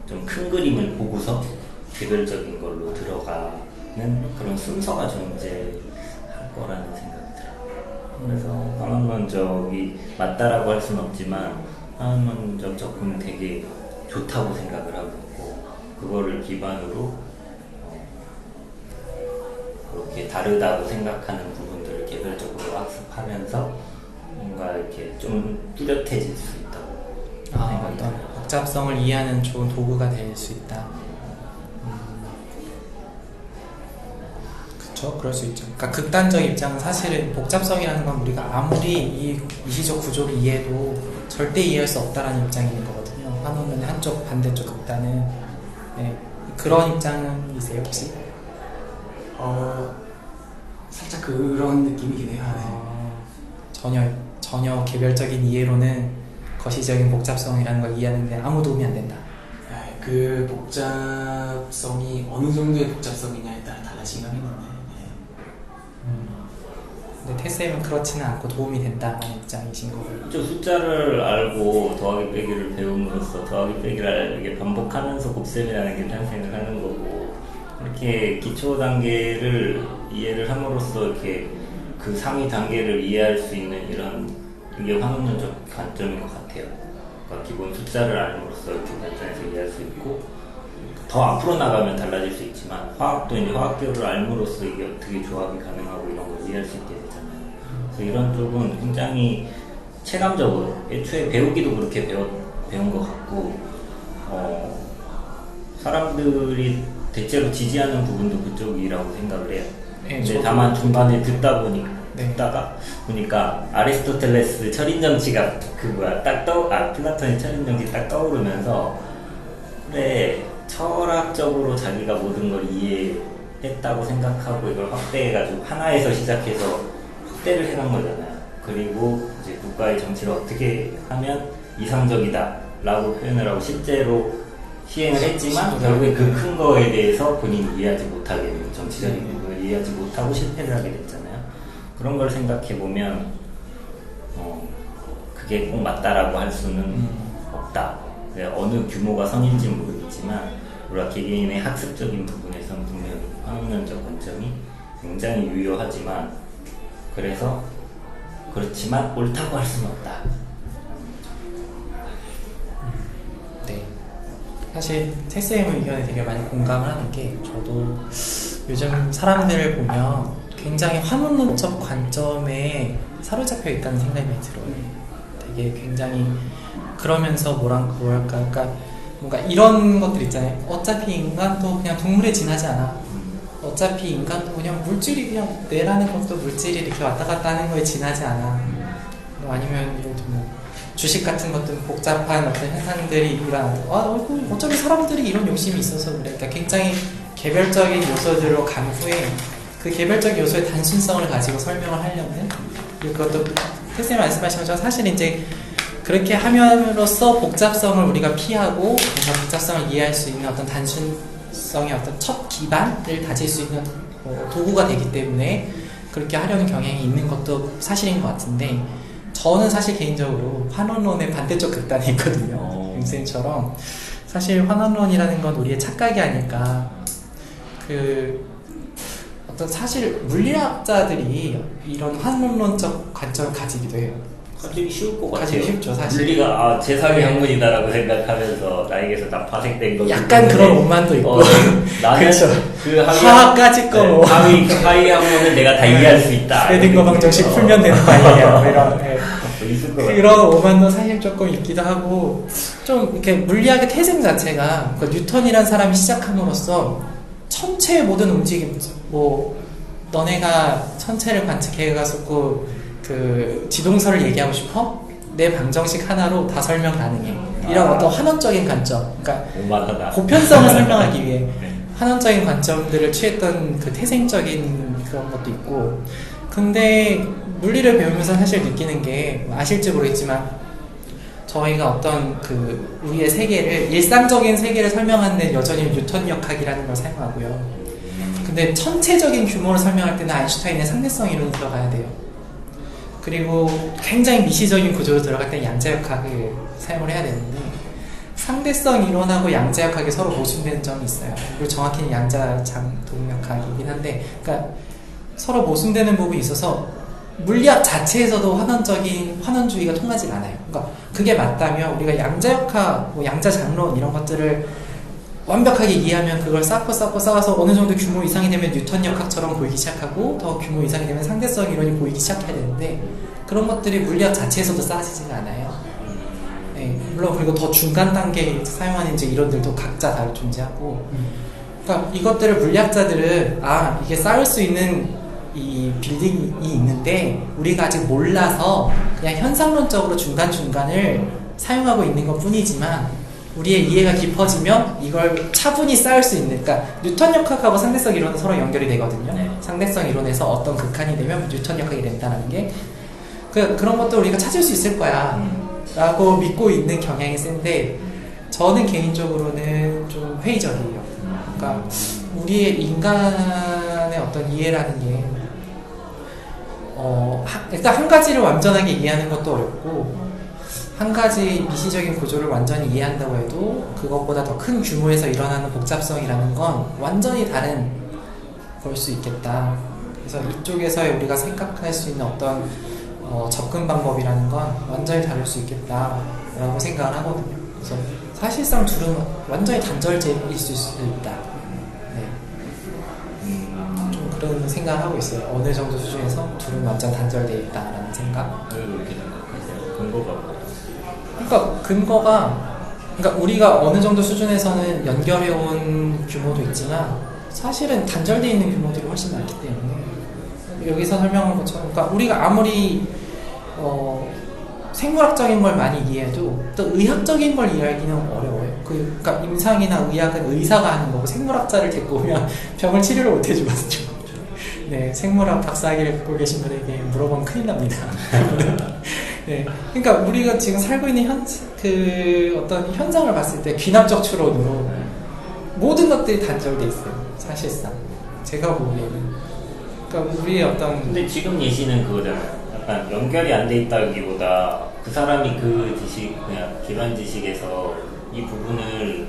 S2: 좀 큰 그림을 보고서 개별적인 걸로 들어가는 그런 순서가 존재할 거라는 생각이 들어요. 그래서 환원론적이 맞다라고 할 수는 없지만 환원론적 접근은 되게 좋다고 생각을 하고 있고 그거를 기반으로 그렇게 다르다고 생각하는 부분들을 개별적으로 학습하면서 뭔가 이렇게 좀 뚜렷해질 수 있다고 생각합니다.
S1: 어떤 복잡성을 이해하는 좋은 도구가 될 수 있다. 그쵸, 그럴 수 있죠. 그러니까 극단적 입장은 사실은 복잡성이라는 건 우리가 아무리 이 미시적 구조를 이해해도 절대 이해할 수 없다라는 입장인 거거든요. 환원론의 한쪽 반대쪽 극단은 그런 입장이세요 혹시?
S3: 살짝 그런 느낌이긴 해요.
S1: 전혀 개별적인 이해로는 거시적인 복잡성이라는 걸 이해하는데 아무 도움이 안 된다.
S3: 그 복잡성이 어느 정도의 복잡성이냐에 따라 달라지긴 하겠는데.
S1: 근데 태쌤은 그렇지는 않고 도움이 된다는 입장이신 거고요.
S2: 저 숫자를 알고 더하기 빼기를 배움으로써 더하기 빼기를 이게 반복하면서 곱셈이라는 게 탄생을 하는 거고 이렇게 기초 단계를 이해를 함으로써 이렇게 그 상위 단계를 이해할 수 있는 이런 이게 환원론적 관점인 것 같아요. 그러니까 기본 숫자를 알므로써 이렇게 관점에서 이해할 수 있고 더 앞으로 나가면 달라질 수 있지만 화학도 이제 화학교를 알므로써 이게 어떻게 조합이 가능하고 이런 걸 이해할 수 있게 되잖아요. 그래서 이런 쪽은 굉장히 체감적으로 애초에 배우기도 그렇게 배운 것 같고 사람들이 대체로 지지하는 부분도 그쪽이라고 생각을 해요.
S1: 네,
S2: 근데
S1: 저도
S2: 다만 중간에 듣다 보니
S1: 네.
S2: 듣다가 보니까 아리스토텔레스 철인정치가 플라톤의 철인정치 딱 떠오르면서 그래 철학적으로 자기가 모든 걸 이해했다고 생각하고 이걸 확대해가지고 하나에서 시작해서 확대를 해간 거잖아요. 그리고 이제 국가의 정치를 어떻게 하면 이상적이다라고 표현을 하고 실제로 시행을 했지만 결국에 그 큰 거에 대해서 본인이 이해하지 못하게 되고 정치적인 부분을 이해하지 못하고 실패를 하게 됐잖아요. 그런 걸 생각해 보면 그게 꼭 맞다라고 할 수는 없다. 어느 규모가 선인지는 모르겠지만 우리가 개개인의 학습적인 부분에서는 분명히 환원론적 관점이 굉장히 유효하지만 그렇지만 옳다고 할 수는 없다.
S1: 네. 사실 태쌤의 의견에 되게 많이 공감을 하는 게 저도 요즘 사람들을 보면 굉장히 환원론적 관점에 사로잡혀 있다는 생각이 많이 들어요. 되게 굉장히 그러면서 뭐랄까 그러니까 뭔가 이런 것들 있잖아요. 어차피 인간도 그냥 동물에 지나지 않아. 어차피 인간도 그냥 물질이 그냥 뇌라는 것도 물질이 이렇게 왔다 갔다 하는 거에 지나지 않아. 뭐 아니면 뭐 주식 같은 것들은 복잡한 어떤 현상들이 일어나도 어차피 사람들이 이런 욕심이 있어서 그래. 그러니까 굉장히 개별적인 요소들로 간 후에 그 개별적인 요소의 단순성을 가지고 설명을 하려는 그것도 태쌤이 말씀하신 것처럼 사실 이제 그렇게 함으로써 복잡성을 우리가 피하고 그래서 복잡성을 이해할 수 있는 어떤 단순성의 어떤 첫 기반을 다질 수 있는 도구가 되기 때문에 그렇게 하려는 경향이 있는 것도 사실인 것 같은데 저는 사실 개인적으로 환원론의 반대쪽 극단에 있거든요. 윤쌤처럼 사실 환원론이라는 건 우리의 착각이 아닐까. 어떤 사실 물리학자들이 이런 환원론적 관점을 가지기도 해요.
S2: 가지기 쉬울 것
S1: 가지기
S2: 같아요.
S1: 쉽죠, 사실.
S2: 물리가 제3의 학문이다라고 생각하면서 나에게서 다 파생된 거.
S1: 약간 그런 오만도 있고.
S2: 나는
S1: 그쵸.
S2: 그
S1: 화학까지 거 뭐.
S2: 하위 학문을 내가 다 이해할 수 있다.
S1: 슈레딩거 방정식 풀면 되는 거 아니냐. 뭐 이런. 네.
S2: 있을 것 같아요.
S1: 그런 오만도 사실 조금 있기도 하고, 좀 이렇게 물리학의 태생 자체가 뉴턴이란 사람이 시작함으로써 천체의 모든 움직임, 너네가 천체를 관측해가지고 지동설을 얘기하고 싶어? 내 방정식 하나로 다 설명 가능해. 이런 어떤 환원적인 관점, 그러니까
S2: 오만하다.
S1: 보편성을 설명하기 위해 환원적인 관점들을 취했던 그 태생적인 그런 것도 있고. 근데 물리를 배우면서 사실 느끼는 게 아실지 모르겠지만 저희가 어떤 우리의 세계를 일상적인 세계를 설명하는 데 여전히 뉴턴 역학이라는 걸 사용하고요. 근데 천체적인 규모를 설명할 때는 아인슈타인의 상대성 이론이 들어가야 돼요. 그리고 굉장히 미시적인 구조로 들어갈 때는 양자역학을 사용을 해야 되는데 상대성 이론하고 양자역학이 서로 모순되는 점이 있어요. 그리고 정확히는 양자장동역학이긴 한데 그러니까 서로 모순되는 부분이 있어서 물리학 자체에서도 환원주의가 통하지 않아요. 그러니까 그게 맞다면 우리가 양자역학, 양자장론 이런 것들을 완벽하게 이해하면 그걸 쌓아서 어느 정도 규모 이상이 되면 뉴턴 역학처럼 보이기 시작하고 더 규모 이상이 되면 상대성 이론이 보이기 시작해야 되는데 그런 것들이 물리학 자체에서도 쌓아지지가 않아요. 네, 물론 그리고 더 중간 단계에 사용하는 이제 이론들도 각자 다르게 존재하고 그러니까 이것들을 물리학자들은 이게 쌓을 수 있는 이 빌딩이 있는데 우리가 아직 몰라서 그냥 현상론적으로 중간중간을 사용하고 있는 것 뿐이지만 우리의 이해가 깊어지면 이걸 차분히 쌓을 수 있는 그러니까 뉴턴 역학하고 상대성 이론은 서로 연결이 되거든요. 네. 상대성 이론에서 어떤 극한이 되면 뉴턴 역학이 된다는 게 그런 것도 우리가 찾을 수 있을 거야 라고 믿고 있는 경향이 센데 저는 개인적으로는 좀 회의적이에요. 그러니까 우리의 인간의 어떤 이해라는 게 일단 한 가지를 완전하게 이해하는 것도 어렵고 한 가지 미시적인 구조를 완전히 이해한다고 해도 그것보다 더 큰 규모에서 일어나는 복잡성이라는 건 완전히 다른 걸 수 있겠다. 그래서 이쪽에서의 우리가 생각할 수 있는 어떤 접근 방법이라는 건 완전히 다를 수 있겠다라고 생각을 하거든요. 그래서 사실상 둘은 완전히 단절제일 수 있다. 네. 좀 그런 생각을 하고 있어요. 어느 정도 수준에서 둘은 완전 단절되어 있다라는 생각.
S2: 왜 그렇게 생각하세요? 근거가 뭐예요?
S1: 그러니까 근거가 그러니까 우리가 어느 정도 수준에서는 연결해온 규모도 있지만 사실은 단절되어 있는 규모들이 훨씬 많기 때문에 여기서 설명한 것처럼 그러니까 우리가 아무리 생물학적인 걸 많이 이해해도 또 의학적인 걸 이해하기는 어려워요. 그러니까 임상이나 의학은 의사가 하는 거고 생물학자를 데리고 오면 병을 치료를 못 해주거든요. 네, 생물학 박사학위를 갖고 계신 분에게 물어보면 큰일 납니다. 네, 그러니까 우리가 지금 살고 있는 어떤 현상을 봤을 때 귀납적 추론으로 모든 것들이 단절돼 있어요. 사실상 제가 보기에는. 그러니까 우리의 어떤
S2: 근데 지금 예시는 그거잖아요. 약간 연결이 안 돼 있다기보다 그 사람이 그 지식 그냥 기반 지식에서 이 부분을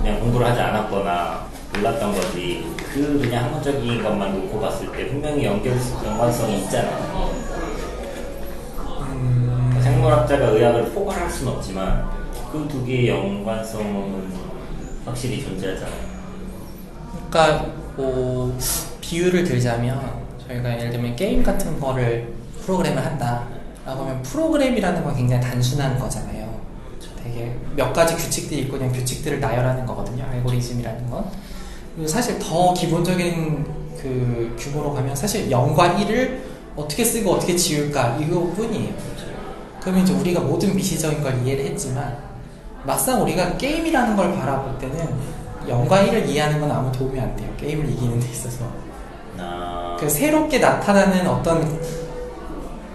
S2: 그냥 공부를 하지 않았거나 몰랐던 거지. 그 그냥 학문적인 것만 놓고 봤을 때 분명히 연관성이 있잖아요. 생물학자가 의학을 포괄할 수는 없지만 그 두 개의 연관성은 확실히 존재하잖아요.
S1: 그러니까 뭐 비유를 들자면 저희가 예를 들면 게임 같은 거를 프로그램을 한다 라고 하면 프로그램이라는 건 굉장히 단순한 거잖아요. 되게 몇 가지 규칙들이 있고 그냥 규칙들을 나열하는 거거든요. 알고리즘이라는 건. 그리고 사실 더 기본적인 그 규모로 가면 사실 0과 1을 어떻게 쓰고 어떻게 지울까 이거뿐이에요. 그러면 이제 우리가 모든 미시적인 걸 이해를 했지만 막상 우리가 게임이라는 걸 바라볼 때는 0과 1을 이해하는 건 아무 도움이 안 돼요. 게임을 이기는 데 있어서. 그 새롭게 나타나는 어떤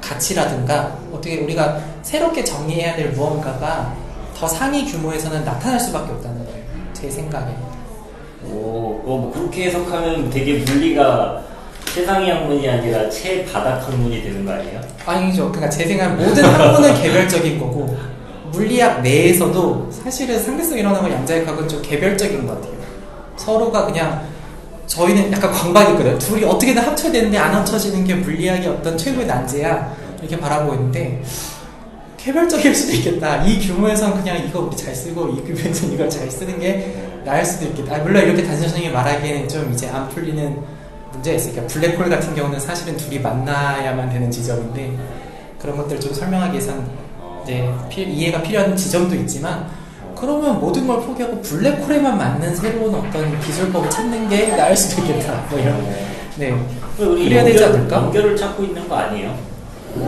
S1: 가치라든가 어떻게 우리가 새롭게 정의해야 될 무언가가 더 상위 규모에서는 나타날 수밖에 없다는 거예요. 제 생각에.
S2: 뭐 그렇게 해석하면 되게 물리가 최상위 학문이 아니라 최바닥 학문이 되는 거 아니에요?
S1: 아니죠. 그러니까 제 생각엔 모든 학문은 개별적인 거고 물리학 내에서도 사실은 상대성 일어나고 양자역학은 좀 개별적인 것 같아요. 서로가 그냥 저희는 약간 광박이거든요. 둘이 어떻게든 합쳐야 되는데 안 합쳐지는 게 물리학의 어떤 최고의 난제야 이렇게 바라보고 있는데 개별적일 수도 있겠다. 이 규모에선 그냥 이거 우리 잘 쓰고 이 규모에선 이걸 잘 쓰는 게 나을 수도 있겠다. 물론 이렇게 단순하게 말하기에는 좀 이제 안 풀리는 문제가 있으니까 블랙홀 같은 경우는 사실은 둘이 만나야만 되는 지점인데 그런 것들을 좀 설명하기 위해서는 이제 이해가 필요한 지점도 있지만 그러면 모든 걸 포기하고 블랙홀에만 맞는 새로운 어떤 기술법을 찾는 게 나을 수도 있겠다. 뭐 이런. 네.
S2: 우리
S1: 그래야 되지 않을까?
S2: 연결을 찾고 있는 거 아니에요?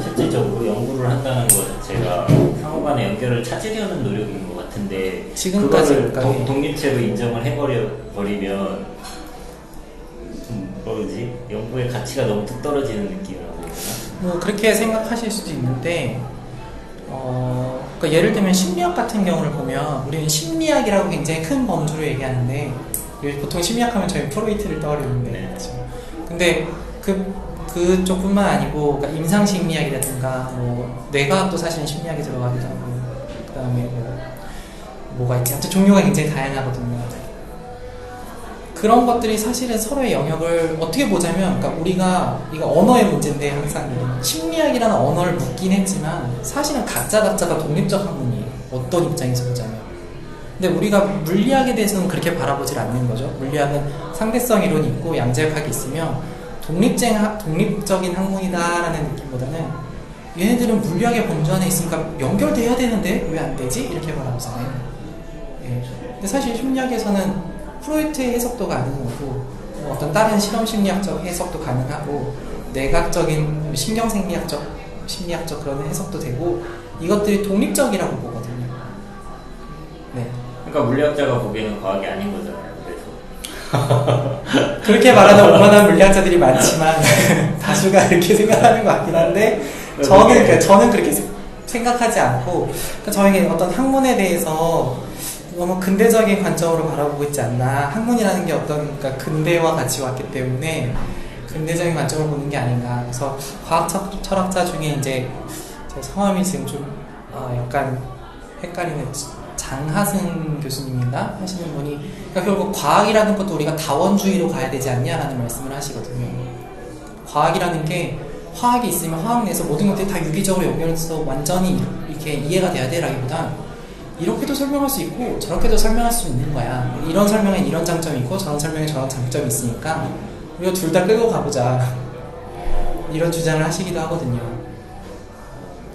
S2: 실질적으로 연구를 한다는 것 자체가 상호간의 연결을 찾으려는 노력인 것 같은데
S1: 지금까지
S2: 그거를 독립체로 인정을 해버리면 뭐지? 연구의 가치가 너무 뚝 떨어지는 느낌이라고 해야 되나?
S1: 뭐 그렇게 생각하실 수도 있는데 그러니까 예를 들면 심리학 같은 경우를 보면 우리는 심리학이라고 굉장히 큰 범주로 얘기하는데 보통 심리학 하면 저희 프로이트를 떠올리는데
S2: 네.
S1: 그렇죠. 근데 그쪽뿐만 아니고 그러니까 임상심리학이라든가 뭐 뇌과학도 사실은 심리학에 들어가기도 하고 그 다음에 뭐가 있지? 아무튼 종류가 굉장히 다양하거든요. 그런 것들이 사실은 서로의 영역을 어떻게 보자면 그러니까 우리가 이거 언어의 문제인데 항상 심리학이라는 언어를 묻긴 했지만 사실은 각자가 독립적 학문이에요. 어떤 입장에서 보자면. 근데 우리가 물리학에 대해서는 그렇게 바라보질 않는 거죠. 물리학은 상대성 이론이 있고 양자역학이 있으면 독립적인 학문이다라는 느낌보다는 얘네들은 물리학의 범주 안에 있으니까 연결돼야 되는데 왜 안 되지? 이렇게 바라보잖아요. 예. 근데 사실 심리학에서는 프로이트의 해석도 가능하고 어떤 다른 실험 심리학적 해석도 가능하고 내각적인 심리학적 그런 해석도 되고 이것들이 독립적이라고 보거든요. 네.
S2: 그러니까 물리학자가 보기에는 과학이 아닌 거잖아요. 그래서
S1: 그렇게 말하는 오만한 물리학자들이 많지만 다수가 그렇게 생각하는 것 같긴 한데 저는 그렇게 생각하지 않고 저에게 어떤 학문에 대해서 너무 근대적인 관점으로 바라보고 있지 않나. 학문이라는 게 어떤 그러니까 근대와 같이 왔기 때문에 근대적인 관점을 보는 게 아닌가. 그래서 과학 철학자 중에 이제 제 성함이 지금 좀 약간 헷갈리는 장하승 교수님인가 하시는 분이 그러니까 결국 과학이라는 것도 우리가 다원주의로 가야 되지 않냐라는 말씀을 하시거든요. 과학이라는 게 화학이 있으면 화학 내에서 모든 것들이 다 유기적으로 연결해서 완전히 이렇게 이해가 돼야 되라기보단 이렇게도 설명할 수 있고 저렇게도 설명할 수 있는 거야. 이런 설명엔 이런 장점이 있고 저런 설명엔 저런 장점이 있으니까 우리가 둘 다 끌고 가보자. 이런 주장을 하시기도 하거든요.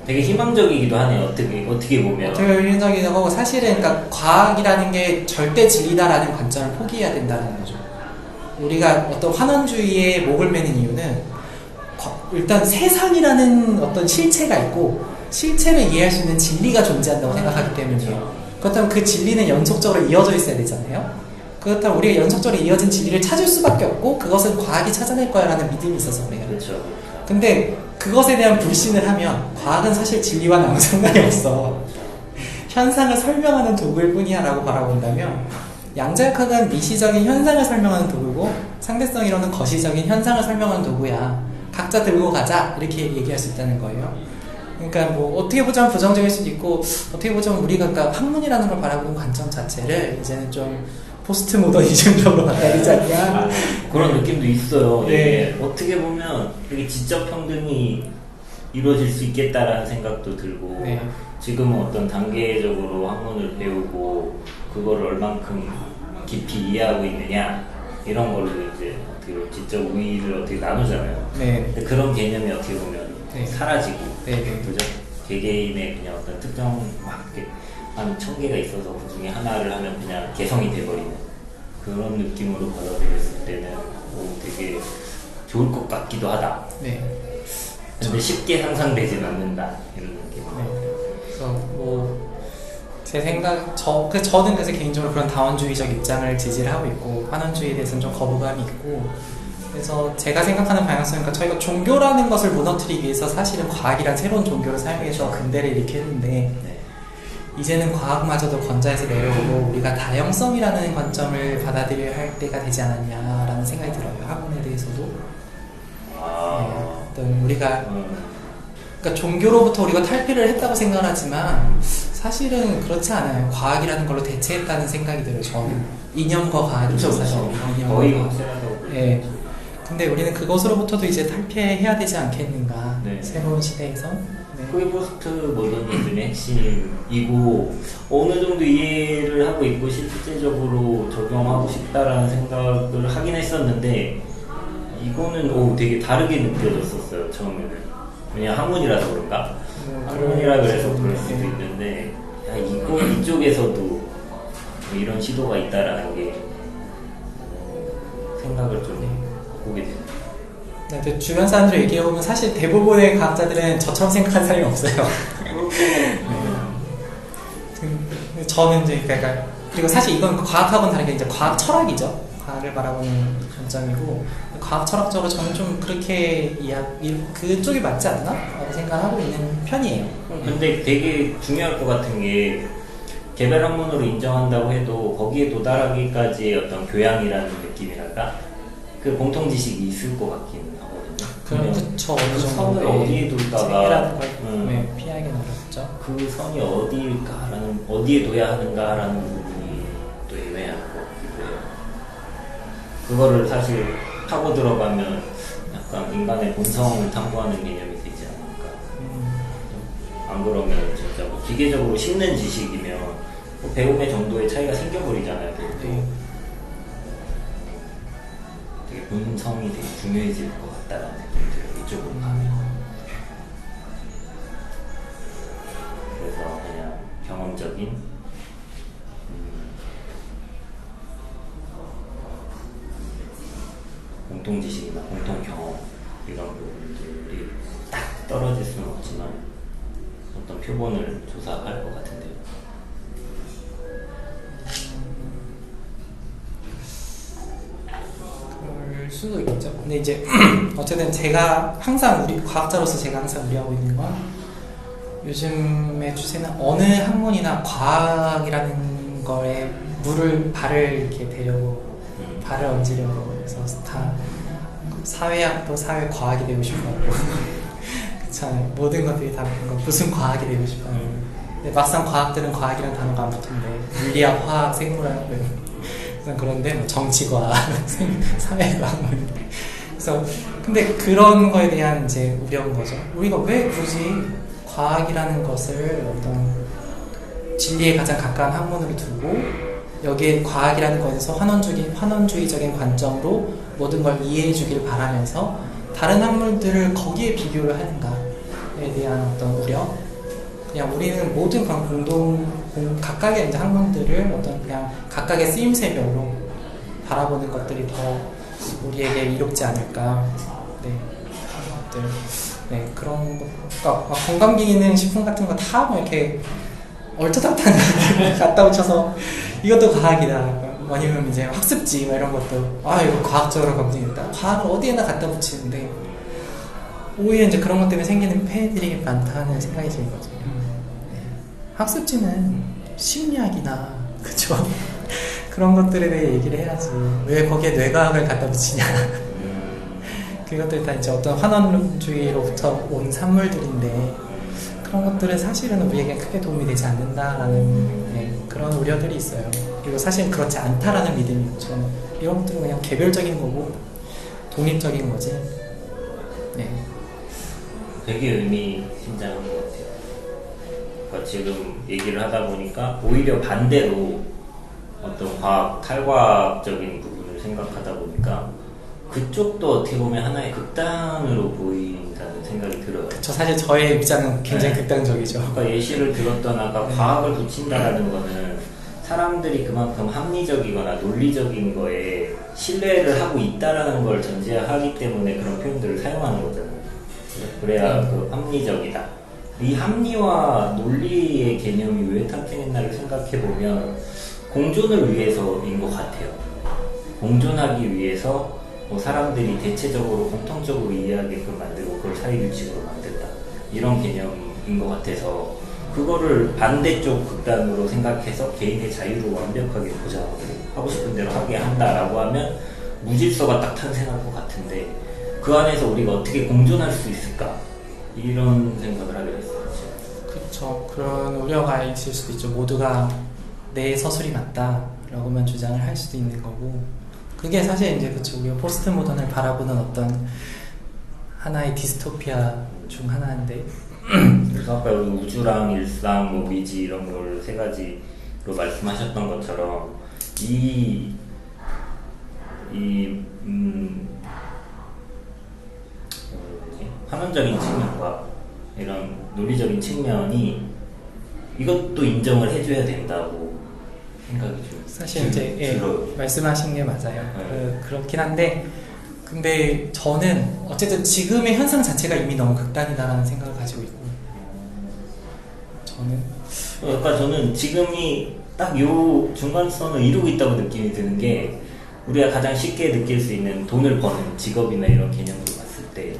S2: 되게 희망적이기도 하네요. 어떻게 보면.
S1: 되게 인적이긴 하고 사실은 그러니까 과학이라는 게 절대 진리다라는 관점을 포기해야 된다는 거죠. 우리가 어떤 환원주의에 목을 매는 이유는 일단 세상이라는 어떤 실체가 있고 실체를 이해할 수 있는 진리가 존재한다고 생각하기 때문이에요. 그렇다면 그 진리는 연속적으로 이어져 있어야 되잖아요. 그렇다면 우리가 연속적으로 이어진 진리를 찾을 수밖에 없고 그것은 과학이 찾아낼 거야 라는 믿음이 있어서 그래요.
S2: 그렇죠.
S1: 근데 그것에 대한 불신을 하면 과학은 사실 진리와는 아무 상관이 없어. 현상을 설명하는 도구일 뿐이야 라고 바라본다면 양자역학은 미시적인 현상을 설명하는 도구고 상대성이론은 거시적인 현상을 설명하는 도구야. 각자 들고 가자 이렇게 얘기할 수 있다는 거예요. 그러니까 뭐 어떻게 보자면 부정적일 수도 있고 어떻게 보자면 우리가 그러니까 학문이라는 걸 바라보는 관점 자체를 이제는 좀 포스트 모더니즘적으로 바꿔야되지 않냐
S2: 그런 느낌도 있어요.
S1: 네.
S2: 예. 어떻게 보면 되게 지적 평등이 이루어질 수 있겠다라는 생각도 들고
S1: 네.
S2: 지금은 어떤 단계적으로 학문을 배우고 그거를 얼만큼 깊이 이해하고 있느냐 이런 걸로 이제 어떻게 지적 우위를 어떻게 나누잖아요.
S1: 네.
S2: 근데 그런 개념이 어떻게 보면
S1: 네.
S2: 사라지고
S1: 네. 네.
S2: 그죠? 개개인의 그냥 어떤 특정 막 이렇게 한 1000개가 있어서 그 중에 하나를 하면 그냥 개성이 돼버리는 그런 느낌으로 받아들였을 때는 되게 좋을 것 같기도 하다.
S1: 네.
S2: 근데 쉽게 상상되진 않는다 이런 느낌.
S1: 네. 그래서 뭐 제 생각, 저는 그래서 개인적으로 그런 다원주의적 입장을 지지를 하고 있고 환원주의에 대해서는 좀 거부감이 있고 그래서 제가 생각하는 방향성은 그러니까 저희가 종교라는 것을 무너뜨리기 위해서 사실은 과학이란 새로운 종교를 사용해서 근대를 일으켰는데
S2: 네.
S1: 이제는 과학마저도 권좌에서 내려오고 우리가 다형성이라는 관점을 받아들여야 할 때가 되지 않았냐라는 생각이 들어요. 학문에 대해서도. 네, 어떤 우리가 그러니까 종교로부터 우리가 탈피를 했다고 생각하지만 사실은 그렇지 않아요. 과학이라는 걸로 대체했다는 생각이 들어요. 저는 이념과 과학이 있어서
S2: 거의 확실하다고.
S1: 네. 근데 우리는 그것으로부터도 이제 탈피해야 되지 않겠는가.
S2: 네.
S1: 새로운 시대에서. 네.
S2: 그게 포스트 모더니즘의 핵심이고 어느 정도 이해를 하고 있고 실제적으로 적용하고 싶다라는 생각을 하긴 했었는데 이거는 되게 다르게 느껴졌었어요. 처음에는. 그냥 학문이라서 그런가? 학문이라 그래서 그럴 수도 있는데 야, 이쪽에서도 뭐 이런 시도가 있다라는 게 생각을 좀 보게 돼요.
S1: 네, 근데 주변 사람들 얘기해보면 사실 대부분의 과학자들은 저처럼 생각하는 사람이 없어요. 네. 저는 이제 그러니까 그리고 사실 이건 과학하고는 다르게 이제 과학 철학이죠. 과학을 바라보는 관점이고 과학 철학적으로 저는 좀 그렇게 그쪽이 맞지 않나? 라고 생각하고 있는 편이에요.
S2: 근데 되게 중요할 것 같은 게 개별 학문으로 인정한다고 해도 거기에 도달하기까지의 어떤 교양이라는 느낌이랄까? 그 공통 지식이 있을 것 같기는 하거든요.
S1: 그럼 그쵸 어느 정도
S2: 선을 어디에 둘까가
S1: 책이라는 걸 피하기는 어렵죠.
S2: 그 선이 어디일까라는 어디에 둬야 하는가라는 부분이 또 애매한 것 같기도 해요. 그거를 사실 하고 들어가면 약간 인간의 본성을 탐구하는 개념이 되지 않을까. 안 그러면 진짜 뭐 기계적으로 심는 지식이면 뭐 배움의 정도의 차이가 생겨버리잖아요.
S1: 네.
S2: 되게 본성이 되게 중요해질 것 같다라는 느낌이 들어요. 이쪽으로 가면. 그래서 그냥 경험적인 공통 지식이나 공통 경험 이런 부분들이 딱 떨어질 수는 없지만 어떤 표본을 조사할 것 같은데요.
S1: 그럴 수도 있죠. 근데 이제 어쨌든 제가 항상 과학자로서 제가 항상 우려하고 있는 건 요즘의 추세는 어느 학문이나 과학이라는 거에 발을 이렇게 대려고 발을 얹으려고 해서 다 사회학도 사회과학이 되고 싶어하고 그렇잖아요. 모든 것들이 다 무슨 과학이 되고 싶어하고 근데 막상 과학들은 과학이라는 단어가 안 붙는데 물리학, 화학, 생물학 그런데 뭐 정치과학, 사회과학 그래서 근데 그런 거에 대한 이제 우려인 거죠. 우리가 왜 굳이 과학이라는 것을 어떤 진리에 가장 가까운 학문으로 두고 여기에 과학이라는 것에서 환원주의적인 관점으로 모든 걸 이해해 주길 바라면서 다른 학문들을 거기에 비교를 하는가. 대한 어떤 우려, 그냥 우리는 모든 각각의 이제 학문들을 어떤 그냥 각각의 쓰임새별로 바라보는 것들이 더 우리에게 이롭지 않을까. 네, 그런 것들. 네, 그런 거. 그러니까 막 건강기능 식품 같은 거 다 뭐 이렇게 얼토당토한 것들 갖다 붙여서 이것도 과학이다. 아니면 이제 학습지 뭐 이런 것도 이거 과학적으로 검증했다. 과학을 어디에나 갖다 붙이는데 오히려 이제 그런 것 때문에 생기는 폐해들이 많다는 생각이 들거든요. 네. 학습지는 심리학이나 그쵸? 그런 것들에 대해 얘기를 해야지. 왜 거기에 뇌과학을 갖다 붙이냐? 그것들 다 이제 어떤 환원주의로부터 온 산물들인데 그런 것들은 사실은 우리에게 크게 도움이 되지 않는다라는 그런 우려들이 있어요. 그리고 사실 그렇지 않다라는 믿음이 있죠. 이런 것들은 그냥 개별적인 거고 독립적인 거지. 네.
S2: 되게 의미심장한 것 같아요. 그러니까 지금 얘기를 하다 보니까 오히려 반대로 어떤 탈과학적인 부분을 생각하다 보니까 그쪽도 어떻게 보면 하나의 극단으로 보인다는 생각이 들어요.
S1: 저 사실 저의 입장은 굉장히 극단적이죠.
S2: 그러니까 예시를 들었던 아까 과학을 붙인다라는 거는 사람들이 그만큼 합리적이거나 논리적인 거에 신뢰를 하고 있다라는 걸 전제하기 때문에 그런 표현들을 사용하는 거잖아요. 그래야 그 합리적이다. 이 합리와 논리의 개념이 왜 탄생했나를 생각해 보면 공존을 위해서인 것 같아요. 공존하기 위해서 사람들이 대체적으로 공통적으로 이해하게끔 만들고 그걸 사회규칙으로 만든다. 이런 개념인 것 같아서 그거를 반대쪽 극단으로 생각해서 개인의 자유를 완벽하게 보장하고 하고 싶은 대로 하게 한다라고 하면 무질서가 딱 탄생할 것 같은데 그 안에서 우리가 어떻게 공존할 수 있을까? 이런 생각을 하게 됐어요.
S1: 그렇죠. 그런 우려가 있을 수도 있죠. 모두가 내 서술이 맞다라고만 주장을 할 수도 있는 거고 그게 사실 이제 그쵸 우리가 포스트 모던을 바라보는 어떤 하나의 디스토피아 중 하나인데
S2: 그래서 아까 우리 우주랑 일상, 뭐 미지 이런 걸 세 가지로 말씀하셨던 것처럼 환원적인 측면과 이런 논리적인 측면이 이것도 인정을 해줘야 된다고 생각이 좀
S1: 사실 이제 말씀하신 게 맞아요.
S2: 네.
S1: 그렇긴 한데 근데 저는 어쨌든 지금의 현상 자체가 이미 너무 극단이다라는 생각을 가지고 있고
S2: 저는 지금이 딱 요 중간선을 이루고 있다고 느낌이 드는 게 우리가 가장 쉽게 느낄 수 있는 돈을 버는 직업이나 이런 개념으로 봤을 때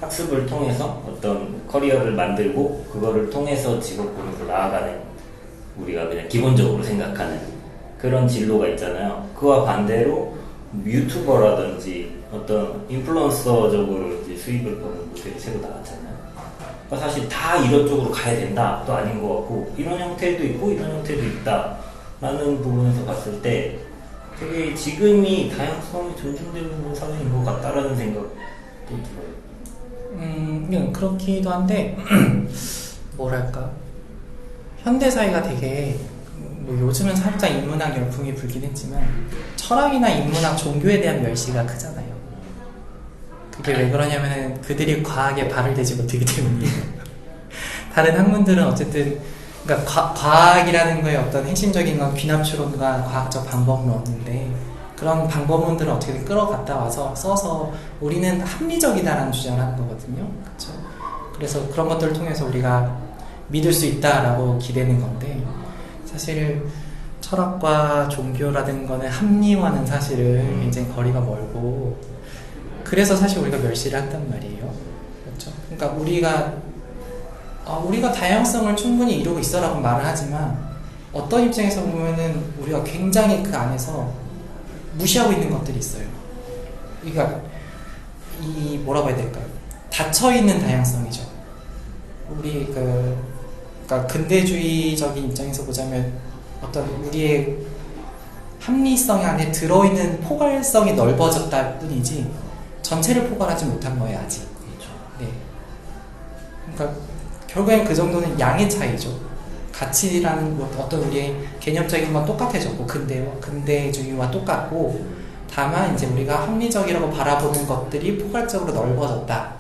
S2: 학습을 통해서 어떤 커리어를 만들고 그거를 통해서 직업군으로 나아가는 우리가 그냥 기본적으로 생각하는 그런 진로가 있잖아요. 그와 반대로 유튜버라든지 어떤 인플루언서적으로 이제 수입을 버는 모델이 새로 나왔잖아요. 그러니까 사실 다 이런 쪽으로 가야 된다 또 아닌 것 같고 이런 형태도 있고 이런 형태도 있다 라는 부분에서 봤을 때 되게 지금이 다양성이 존중되는 사회인 것 같다라는 생각도 들어요.
S1: 그렇기도 한데 뭐랄까 현대사회가 되게 뭐 요즘은 살짝 인문학 열풍이 불긴 했지만 철학이나 인문학, 종교에 대한 멸시가 크잖아요. 그게 왜 그러냐면은 그들이 과학에 발을 대지 못하기 때문이에요. 다른 학문들은 어쨌든 그러니까 과학이라는 거에 어떤 핵심적인 건 귀납추론과 과학적 방법론인데 그런 방법론들을 어떻게든 끌어갔다 와서 써서 우리는 합리적이다라는 주장을 하는 거거든요. 그렇죠? 그래서 그런 것들을 통해서 우리가 믿을 수 있다라고 기대는 건데 사실 철학과 종교라든 거는 합리와는 사실은 굉장히 거리가 멀고 그래서 사실 우리가 멸시를 한단 말이에요. 그렇죠? 그러니까 우리가 다양성을 충분히 이루고 있어라고 말을 하지만 어떤 입장에서 보면은 우리가 굉장히 그 안에서 무시하고 있는 것들이 있어요. 그러니까 뭐라고 해야 될까요? 닫혀 있는 다양성이죠. 우리 그러니까 근대주의적인 입장에서 보자면 어떤 우리의 합리성 안에 들어있는 포괄성이 넓어졌다 뿐이지 전체를 포괄하지 못한 거예요 아직.
S2: 그렇죠.
S1: 네. 그러니까 결국엔 그 정도는 양의 차이죠. 가치라는 어떤 우리의 개념적인 건 똑같아졌고 근대주의와 똑같고 다만 이제 우리가 합리적이라고 바라보는 것들이 포괄적으로 넓어졌다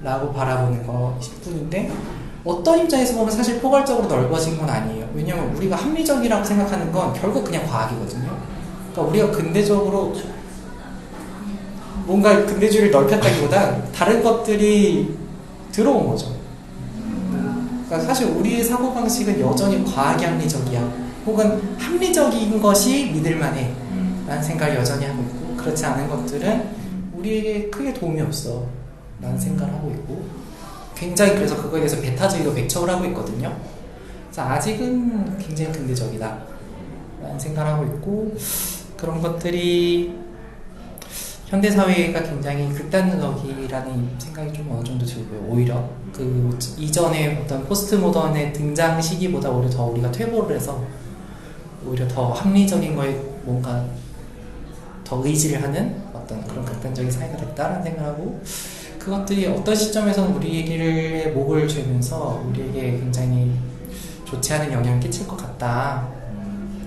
S1: 라고 바라보는 것일 뿐인데 어떤 입장에서 보면 사실 포괄적으로 넓어진 건 아니에요. 왜냐면 우리가 합리적이라고 생각하는 건 결국 그냥 과학이거든요. 그러니까 우리가 근대적으로 뭔가 근대주의를 넓혔다기보다 다른 것들이 들어온 거죠. 그러니까 사실 우리의 사고방식은 여전히 과학이 합리적이야. 혹은 합리적인 것이 믿을만해 라는 생각을 여전히 하고 있고, 그렇지 않은 것들은 우리에게 크게 도움이 없어 라는 생각을 하고 있고, 굉장히 그래서 그거에 대해서 배타적이고 백척을 하고 있거든요. 그래서 아직은 굉장히 근대적이다 라는 생각을 하고 있고, 그런 것들이 현대사회가 굉장히 극단적이라는 생각이 좀 어느 정도 들고요. 오히려 그 이전에 어떤 포스트 모던의 등장 시기보다 오히려 더 우리가 퇴보를 해서 오히려 더 합리적인 거에 뭔가 더 의지를 하는 어떤 그런 극단적인 사회가 됐다라는 생각하고, 그것들이 어떤 시점에서는 우리에게 목을 죄면서 우리에게 굉장히 좋지 않은 영향을 끼칠 것 같다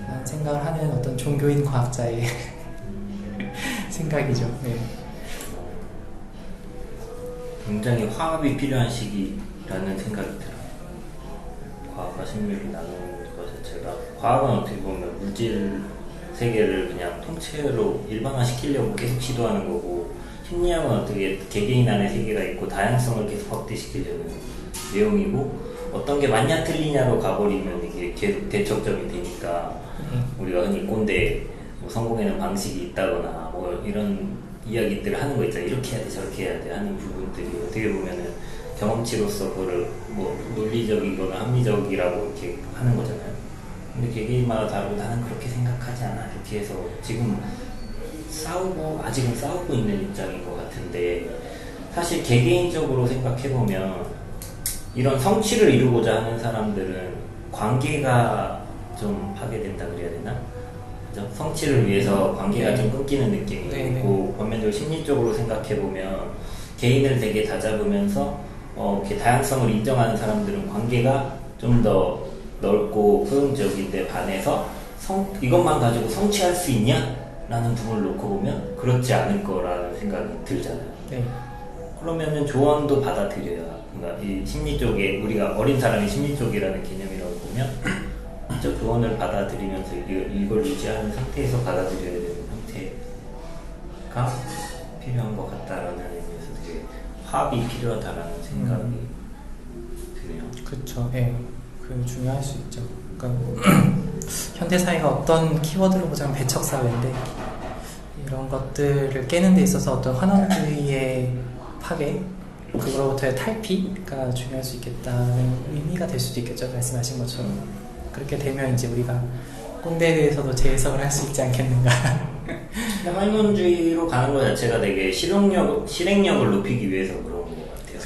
S1: 라는 생각을 하는 어떤 종교인 과학자의 생각이죠. 네.
S2: 굉장히 화합이 필요한 시기라는 생각이 들어요. 과학과 심리를 나누는 것 자체가, 과학은 어떻게 보면 물질 세계를 그냥 통째로 일반화시키려고 계속 시도하는 거고, 심리학은 어떻게 개개인 안에 세계가 있고 다양성을 계속 확대시키려는 내용이고, 어떤 게 맞냐 틀리냐로 가버리면 이게 계속 대척점이 되니까 우리가 흔히 꼰대 뭐 성공에는 방식이 있다거나 뭐 이런 이야기들을 하는 거 있잖아요. 이렇게 해야 돼 저렇게 해야 돼 하는 부분들이 어떻게 보면은 경험치로서 그거를 뭐 논리적이거나 합리적이라고 이렇게 하는 거잖아요. 근데 개개인마다 다르고 나는 그렇게 생각하지 않아 이렇게 해서 지금 아직은 싸우고 있는 입장인 것 같은데, 사실 개개인적으로 생각해보면 이런 성취를 이루고자 하는 사람들은 관계가 좀 파괴된다 그래야 되나? 그죠? 성취를 위해서 관계가 좀 끊기는 느낌이 있고, 반면적으로 심리적으로 생각해보면 개인을 되게 다잡으면서 이렇게 다양성을 인정하는 사람들은 관계가 좀 더 넓고 포용적인데 반해서 이것만 가지고 성취할 수 있냐? 라는 부분을 놓고 보면 그렇지 않을 거라는 생각이 들잖아요.
S1: 네.
S2: 그러면은 조언도 받아들여야, 그러니까 이 심리 쪽에 우리가 어린 사람이 심리 쪽이라는 개념이라고 보면 저 조언을 받아들이면서 이걸 유지하는 상태에서 받아들여야 되는 상태가 필요한 것 같다라는 의미에서 되게 화합이 필요하다라는 생각이 드네요.
S1: 그렇죠. 예. 그 중요할 수 있죠. 그러니까 현대 사회가 어떤 키워드로 보자면 배척 사회인데, 이런 것들을 깨는 데 있어서 어떤 환원주의의 파괴, 그거로부터의 탈피가 중요할 수 있겠다는 의미가 될 수도 있겠죠. 말씀하신 것처럼. 그렇게 되면 이제 우리가 꼰대에 대해서도 재해석을 할 수 있지 않겠는가.
S2: 환원주의로 가는 것 자체가 되게 실행력을 높이기 위해서 그런 것 같아요.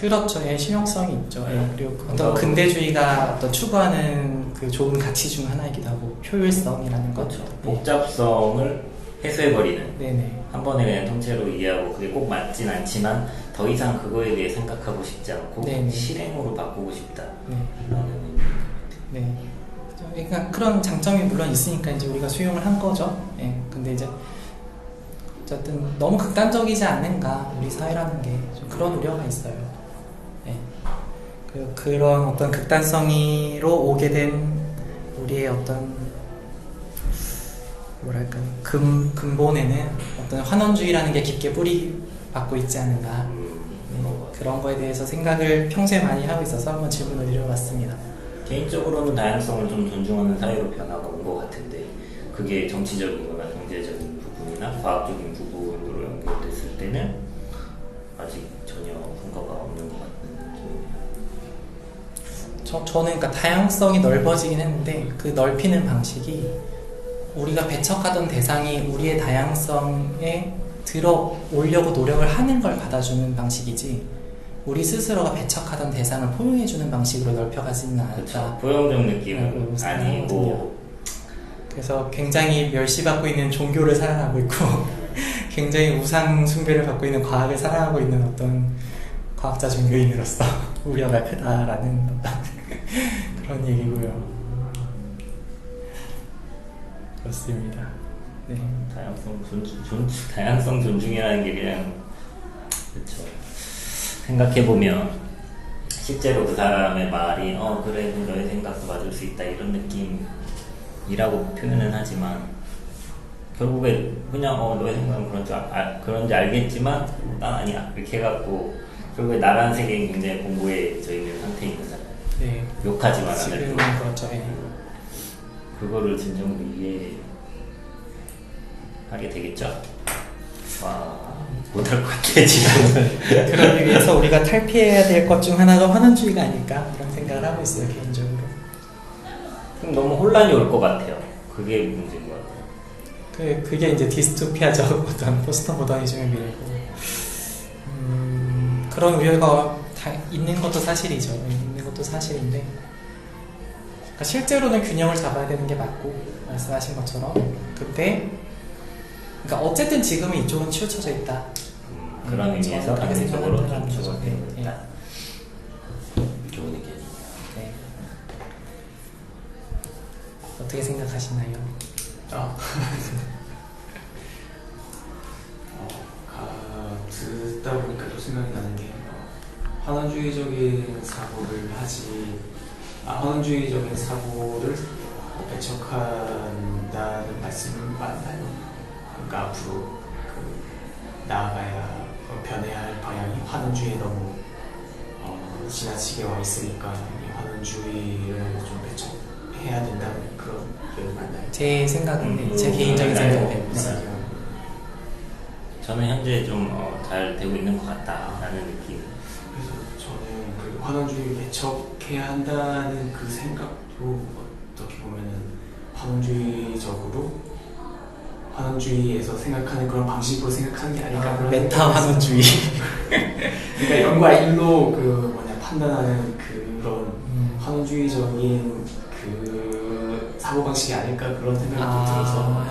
S1: 그렇죠. 예, 실용성이 있죠. 예, 그리고 어떤 근대주의가 어떤 추구하는 그 좋은 가치 중 하나이기도 하고, 효율성이라는 것.
S2: 그렇죠. 복잡성을 해소해버리는.
S1: 네네.
S2: 한 번에 그냥 통째로 이해하고 그게 꼭 맞진 않지만 더 이상 그거에 대해 생각하고 싶지 않고
S1: 네네.
S2: 실행으로 바꾸고 싶다.
S1: 네. 네. 그러니까 그런 장점이 물론 있으니까 이제 우리가 수용을 한 거죠. 예. 근데 이제 어쨌든 너무 극단적이지 않는가 우리 사회라는 게 좀 그런 우려가 있어요. 예. 그런 어떤 극단성으로 오게 된 우리의 어떤 뭐랄까 근본에는 어떤 환원주의라는 게 깊게 뿌리 박고 있지 않은가. 그런 거에 대해서 생각을 평소에 많이 하고 있어서 한번 질문을 드려봤습니다.
S2: 개인적으로는 다양성을 좀 존중하는 사회로 변화가 온 것 같은데, 그게 정치적이거나 경제적인 부분이나 과학적인 부분으로 연결됐을 때는 아직 전혀 성과가 없는 것 같은 느낌이에요.
S1: 저는 그러니까 다양성이 넓어지긴 했는데, 그 넓히는 방식이 우리가 배척하던 대상이 우리의 다양성에 들어오려고 노력을 하는 걸 받아주는 방식이지, 우리 스스로가 배척하던 대상을 포용해주는 방식으로 넓혀가지는 않았다.
S2: 그렇죠. 포용적 느낌은 아니고.
S1: 그래서 굉장히 멸시받고 있는 종교를 사랑하고 있고 굉장히 우상 숭배를 받고 있는 과학을 사랑하고 있는 어떤 과학자 종교인으로서 우려가 크다라는 어떤 그런 얘기고요. 그렇습니다. 네.
S2: 다양성 존중이라는 게 그냥, 그렇죠. 생각해보면 실제로 그 사람의 말이 그래 너의 생각도 맞을 수 있다 이런 느낌이라고 표현은 하지만 결국에 그냥 너의 생각은 그런지 알겠지만 난 아니야 이렇게 해갖고 결국에 나라는 세계에 굉장히 공고해져 있는 상태인 거잖아요.
S1: 네.
S2: 욕하지만
S1: 지금은
S2: 않아도
S1: 그렇죠. 예.
S2: 그거를 진정으로 이해하게 되겠죠? 못할 것 같아 지금은.
S1: 그러기 위해서 우리가 탈피해야 될 것 중 하나가 환원주의가 아닐까 그런 생각을 하고 있어요 개인적으로.
S2: 그럼 너무 혼란이 올 것 같아요. 그게 문제인 것 같아요.
S1: 그게 이제 디스토피아적 어떤 포스트 모더니즘의 미래고 그런 우려가 다 있는 것도 사실이죠. 있는 것도 사실인데 그러니까 실제로는 균형을 잡아야 되는 게 맞고 말씀하신 것처럼 그러니까 어쨌든 지금은 이쪽은 치우쳐져 있다.
S2: 그런 의미에서
S1: 그렇게
S2: 단편적으로
S1: 생각한다는
S2: 좀
S1: 거죠.
S2: 좋은
S1: 네.
S2: 있다. 좋은 의견.
S1: 네. 어떻게 생각하시나요?
S3: 듣다 보니까 또 생각이 나는 게 환원주의적인 사고를 배척한다는 말씀은 맞나요? 그러니까 앞으로 나아가야 변해야 할 방향이 환원주의에 너무 지나치게 와 있으니까 이 환원주의를 좀 배척해야 된다는 그런 의견이 맞나요?
S1: 제 생각은 제 개인적인 생각은
S2: 저는 현재 좀 잘 되고 있는 것 같다라는 느낌.
S3: 그래서 저는 그 환원주의를 배척해야 한다는 그 생각도 어떻게 보면은 환원주의에서 생각하는 그런 방식으로 생각하는 게 아닐까 그런
S1: 메타 환원주의.
S3: 그러니까 영과 일로 판단하는 그런 환원주의적인 그 사고방식이 아닐까 그런 생각도 들어서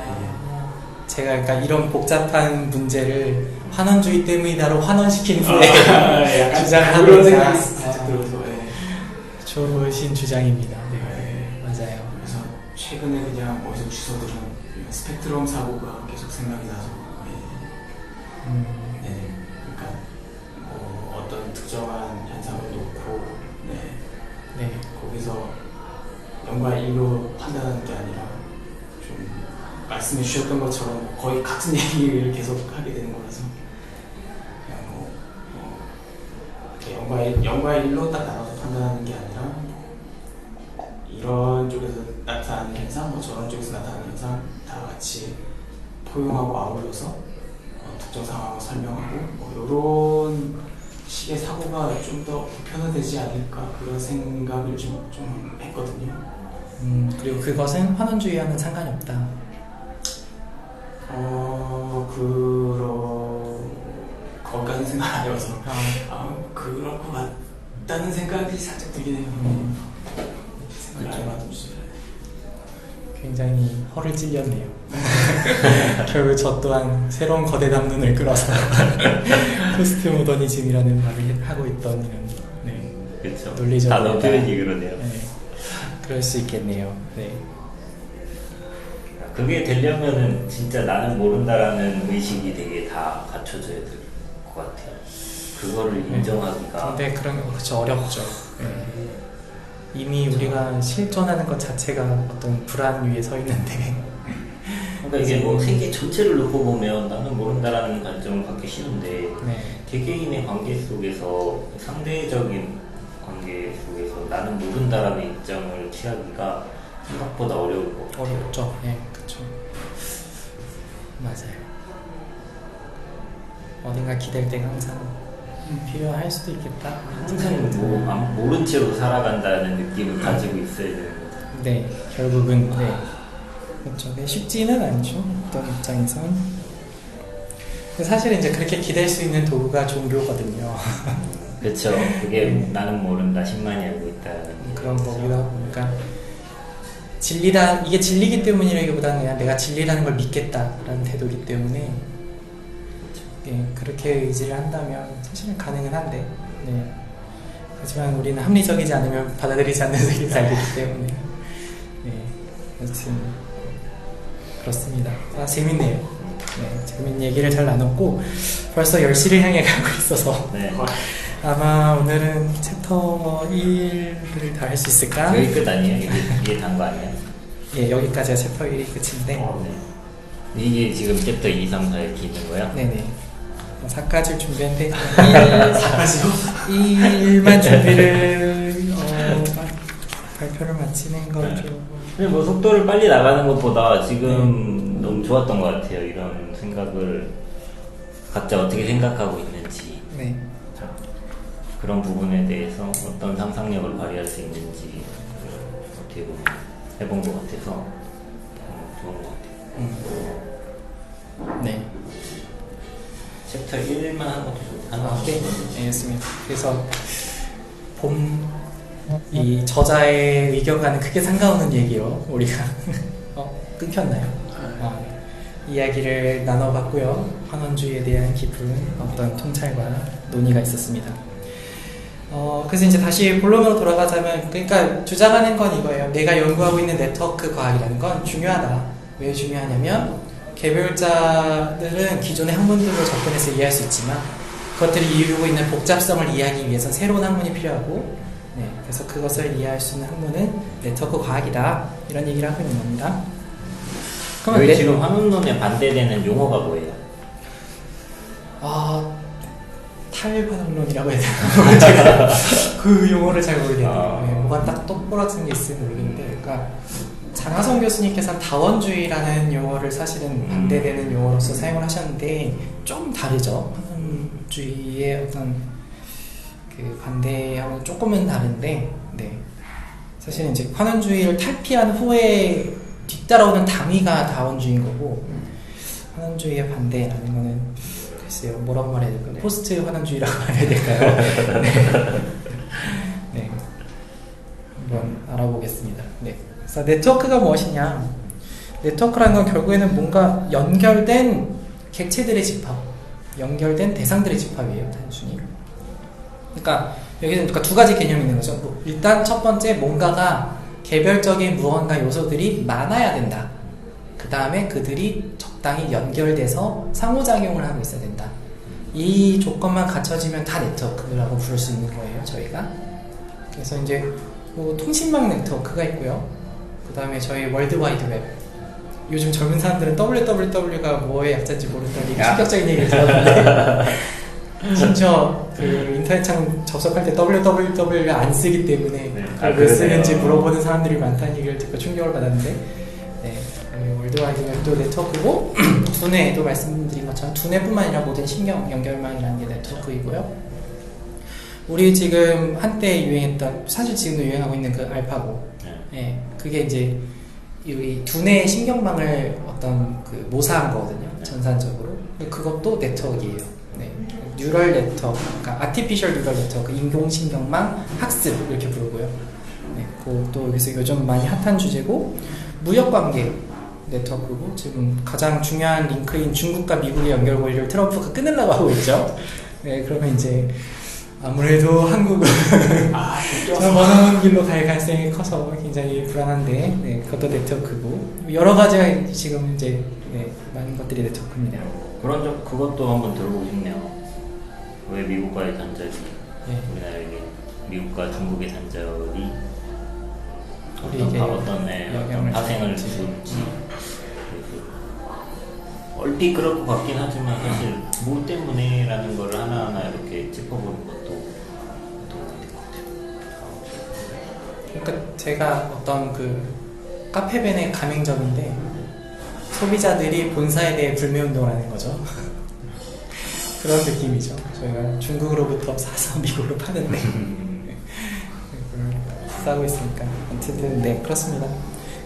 S1: 제가 그러니까 이런 복잡한 문제를 환원주의 때문이다로 환원시킨 후에 주장하는
S3: 그런 생각이 살짝 들어서
S1: 좋으신 주장입니다. 네. 맞아요.
S3: 그래서 최근에 그냥 어디서 주워 들은 스펙트럼 사고가 계속 생각이 나서 그러니까 어떤 특정한 현상을 놓고 거기서 영과 일로 판단하는 게 아니라 좀 말씀해 주셨던 것처럼 거의 같은 얘기를 계속 하게 되는 거라서 그냥 영과 일로 딱 나눠서 판단하는 게 아니라 이런 쪽에서 나타나는 현상, 저런 쪽에서 나타나는 현상 다 같이 포용하고 아울러서 특정 상황을 설명하고 이런 식의 사고가 좀 더 보편화되지 않을까 그런 생각을 좀 했거든요.
S1: 그리고 그것은 환원주의와는 상관이 없다.
S3: 거기까지 생각 안 해봐서 그럴 것 같다는 생각이 살짝 들긴 해요. 생각을 안 해봐도
S1: 굉장히 허를 찔렸네요. 결국 저 또한 새로운 거대한 눈을 끌어서 포스트 모더니즘이라는 말을 하고 있던 이런
S2: 그렇죠.
S1: 논리적인
S2: 단어 표현이 그러네요.
S1: 그럴 수 있겠네요. 네.
S2: 그게 되려면은 진짜 나는 모른다라는 의식이 되게 다 갖춰져야 될 것 같아요. 그거를 인정하기가.
S1: 근데 그런 게 그렇죠. 어렵죠. 이미 우리가 실존하는 것 자체가 어떤 불안 위에 서 있는데.
S2: 그러니까 이게 뭐 세계 전체를 놓고 보면 나는 모른다라는 관점을 갖기 쉬운데 개개인의 관계 속에서 상대적인 관계 속에서 나는 모른다라는 입장을 취하기가 생각보다 어려울 것 같아요.
S1: 어렵죠. 그렇죠. 맞아요. 어딘가 기댈 때가 항상 필요할 수도 있겠다.
S2: 항상 모른 채로 살아간다는 느낌을 가지고 있어야 되는 거죠.
S1: 네, 결국은 그렇죠. 쉽지는 않죠. 어떤 입장에서는. 사실은 이제 그렇게 기댈 수 있는 도구가 종교거든요.
S2: 그렇죠. 그게 나는 모른다, 신만이 알고 있다.
S1: 그런 거기도 하고, 그러니까 진리다, 이게 진리기 때문이라기보다는 그냥 내가 진리라는 걸 믿겠다라는 태도이기 때문에 그렇게 의지를 한다면 사실은 가능은 한데 하지만 우리는 합리적이지 않으면 받아들이지 않는 세계를 살기 때문에 아무튼 그렇습니다. 재밌네요. 재밌는 얘기를 잘 나눴고 벌써 10시를 향해 가고 있어서 아마 오늘은 챕터 1을 다 할 수 있을까?
S2: 여기 끝 아니에요? 이게 단 거 아니에요?
S1: 예, 여기까지가 챕터 1이 끝인데
S2: 네. 이게 지금 챕터 2, 3, 4 이렇게 있는 거야?
S1: 네네 4까지를 준비했는데 1만 준비를 발표를 마치는 건 좀
S2: 근데 뭐 속도를 빨리 나가는 것보다 지금 너무 좋았던 것 같아요. 이런 생각을 각자 어떻게 생각하고 있는지
S1: 네.
S2: 그런 부분에 대해서 어떤 상상력을 발휘할 수 있는지 어떻게 보면 해본 것 같아서 좋은 것 같아요.
S1: 네.
S2: 챕터 1만 한 것도 좋다.
S1: 네, 알겠습니다. 그래서 이 저자의 의견과는 크게 상관없는 얘기요. 우리가 끊겼나요? 이야기를 나눠봤고요. 환원주의에 대한 깊은 어떤 통찰과 논의가 있었습니다. 그래서 이제 다시 본론으로 돌아가자면, 그러니까 주장하는 건 이거예요. 내가 연구하고 있는 네트워크 과학이라는 건 중요하다. 왜 중요하냐면 개별자들은 기존의 학문들로 접근해서 이해할 수 있지만 그것들이 이루고 있는 복잡성을 이해하기 위해서 새로운 학문이 필요하고, 네, 그래서 그것을 이해할 수 있는 학문은 네트워크 과학이다, 이런 얘기를 하고 있는 겁니다.
S2: 여기 지금 환원론에 반대되는 용어가 뭐예요?
S1: 탈환원론이라고 해야 되나? 제가 그 용어를 잘 모르겠네요. 네, 뭐가 딱 똑부러진 게 있으면 모르겠는데, 그러니까 장하성 교수님께서는 다원주의라는 용어를 사실은 반대되는 용어로서 사용을 하셨는데 좀 다르죠. 환원주의의 어떤 그 반대하고는 조금은 다른데, 네, 사실은 이제 환원주의를 탈피한 후에 뒤따라오는 당위가 다원주의인 거고, 환원주의의 반대라는 거는 글쎄요, 뭐라고 말해야 될까요? 포스트 환원주의라고 말해야 될까요? 네, 한번 알아보겠습니다. 네. 그래서 네트워크가 무엇이냐? 네트워크라는 건 결국에는 뭔가 연결된 객체들의 집합, 연결된 대상들의 집합이에요, 단순히. 그러니까 여기는 그러니까 두 가지 개념이 있는 거죠. 일단 첫 번째, 뭔가가 개별적인 무언가 요소들이 많아야 된다. 그 다음에 그들이 적당히 연결돼서 상호작용을 하고 있어야 된다. 이 조건만 갖춰지면 다 네트워크라고 부를 수 있는 거예요, 저희가. 그래서 이제 뭐 통신망 네트워크가 있고요. 그 다음에 저희 월드와이드웹. 요즘 젊은 사람들은 www가 뭐의 약자인지 모른다는 충격적인 얘기를 들었는데 심지어 그 인터넷 창 접속할 때 www를 안 쓰기 때문에 왜 쓰는지 물어보는 사람들이 많다는 얘기를 듣고 충격을 받았는데, 네, 월드와이드웹도 네트워크고 두뇌도 말씀드린 것처럼 두뇌뿐만 아니라 모든 신경 연결망이라는 게 네트워크이고요. 우리 지금 한때 유행했던, 사실 지금도 유행하고 있는 그 알파고, 네, 그게 이제 우리 두뇌 신경망을 어떤 그 모사한 거거든요, 전산적으로. 그것도 네트워크이에요. 네. 뉴럴 네트워크, 그러니까 아티피셜 뉴럴 네트워크, 인공신경망 학습 이렇게 부르고요. 네, 그것도 여기서 요즘 많이 핫한 주제고, 무역관계 네트워크고, 지금 가장 중요한 링크인 중국과 미국의 연결고리를 트럼프가 끊으려고 하고 있죠. 네, 그러면 이제 아무래도 한국은 저 먼 길로 갈 가능성이 커서 굉장히 불안한데, 네, 그것도 네트워크고, 여러 가지가 지금 이제, 네, 많은 것들이 네트워크입니다.
S2: 그것도 한번 들어보고 싶네요. 왜 미국과의 단절이, 우리나라에게 미국과 중국의 단절이 어떤 파생을 줄지. 얼핏 그럴 것 같긴 하지만 사실 뭐 때문에라는 걸 하나하나 이렇게 짚어보는 것도 도움이 될 것 같아요.
S1: 그러니까 제가 어떤 그 카페벤의 가맹점인데 소비자들이 본사에 대해 불매운동을 하는 거죠. 그런 느낌이죠. 저희가 중국으로부터 사서 미국으로 파는데 싸고 있으니까. 어쨌든 네, 그렇습니다.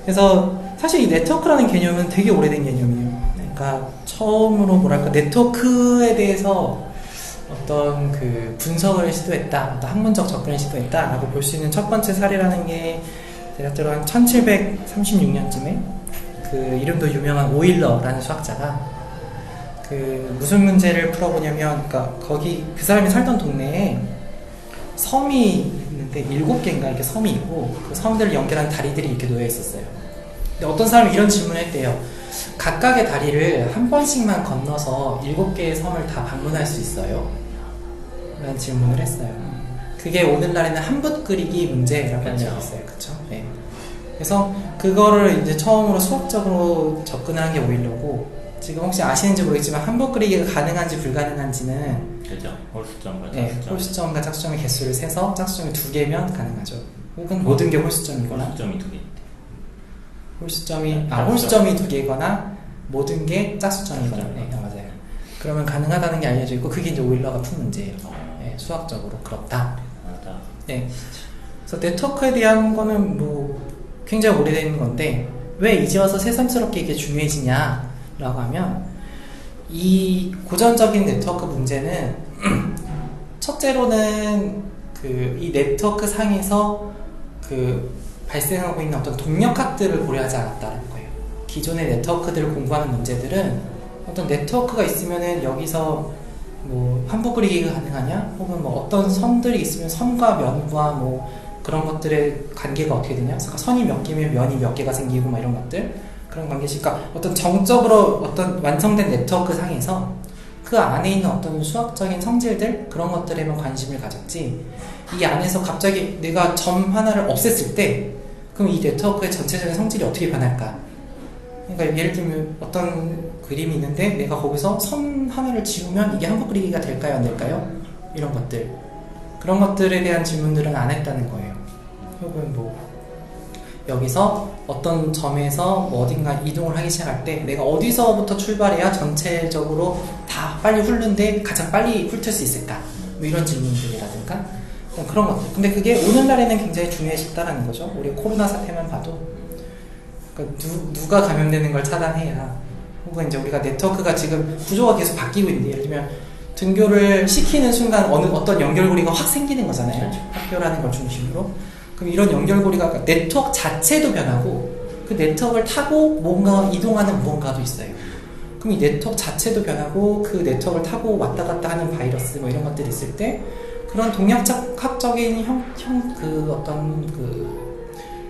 S1: 그래서 사실 이 네트워크라는 개념은 되게 오래된 개념이에요. 그러니까 처음으로 뭐랄까 네트워크에 대해서 어떤 그 분석을 시도했다, 어떤 학문적 접근을 시도했다라고 볼 수 있는 첫 번째 사례라는 게 대략적으로 한 1736년쯤에 그 이름도 유명한 오일러라는 수학자가 그 무슨 문제를 풀어보냐면, 그러니까 거기 그 사람이 살던 동네에 섬이 있는데 7개인가 이렇게 섬이 있고 그 섬들을 연결하는 다리들이 이렇게 놓여 있었어요. 근데 어떤 사람이 이런 질문을 했대요. 각각의 다리를 한 번씩만 건너서 7개의 섬을 다 방문할 수 있어요? 라는 질문을 했어요. 그게 오늘날에는 한붓 그리기 문제라고
S2: 그쵸.
S1: 얘기했어요. 그쵸? 네. 그래서 그거를 이제 처음으로 수학적으로 접근한 게 오일러고, 지금 혹시 아시는지 모르겠지만 한붓 그리기가 가능한지 불가능한지는
S2: 그죠? 홀수점과
S1: 네,
S2: 짝수점.
S1: 홀수점과 짝수점의 개수를 세서 짝수점이 2개면 가능하죠. 혹은 모든 게 홀수점이거나
S2: 홀수점이 2개.
S1: 홀수점이
S2: 짝수점.
S1: 홀수점이 2개거나 모든 게 짝수점이거나. 네, 맞아요. 그러면 가능하다는 게 알려져 있고, 그게 이제 오일러가 푼 문제예요. 네, 수학적으로 그렇다.
S2: 맞다.
S1: 네. 그래서 네트워크에 대한 거는 뭐 굉장히 오래된 건데, 왜 이제 와서 새삼스럽게 이게 중요해지냐라고 하면, 이 고전적인 네트워크 문제는 첫째로는 이 네트워크 상에서 발생하고 있는 어떤 동력학들을 고려하지 않았다는 거예요. 기존의 네트워크들을 공부하는 문제들은 어떤 네트워크가 있으면은 여기서 뭐 한부 그리기가 가능하냐, 혹은 뭐 어떤 선들이 있으면 선과 면과 뭐 그런 것들의 관계가 어떻게 되냐, 선이 몇 개면 면이 몇 개가 생기고 막 이런 것들, 그런 관계니까 어떤 정적으로 어떤 완성된 네트워크 상에서 그 안에 있는 어떤 수학적인 성질들, 그런 것들에만 관심을 가졌지, 이 안에서 갑자기 내가 점 하나를 없앴을 때 그럼 이 네트워크의 전체적인 성질이 어떻게 변할까? 그러니까 예를 들면 어떤 그림이 있는데 내가 거기서 선 하나를 지우면 이게 한국 그리기가 될까요, 안 될까요? 이런 것들, 그런 것들에 대한 질문들은 안 했다는 거예요. 혹은 뭐 여기서 어떤 점에서 뭐 어딘가 이동을 하기 시작할 때 내가 어디서부터 출발해야 전체적으로 다 빨리 훑는데 가장 빨리 훑을 수 있을까? 뭐 이런 질문들이라든가 그런 것들. 근데 그게 오늘날에는 굉장히 중요해졌다는 거죠. 우리 코로나 사태만 봐도, 그러니까 누가 감염되는 걸 차단해야, 혹은 이제 우리가 네트워크가 지금 구조가 계속 바뀌고 있는데, 예를 들면 등교를 시키는 순간 어떤 연결고리가 확 생기는 거잖아요.
S2: 그렇죠.
S1: 학교라는 걸 중심으로. 그럼 이런 연결고리가, 그러니까 네트워크 자체도 변하고 그 네트워크를 타고 뭔가 이동하는 무언가도 있어요. 그럼 이 네트워크 자체도 변하고 그 네트워크를 타고 왔다 갔다 하는 바이러스 뭐 이런 것들이 있을 때, 그런 동력학적인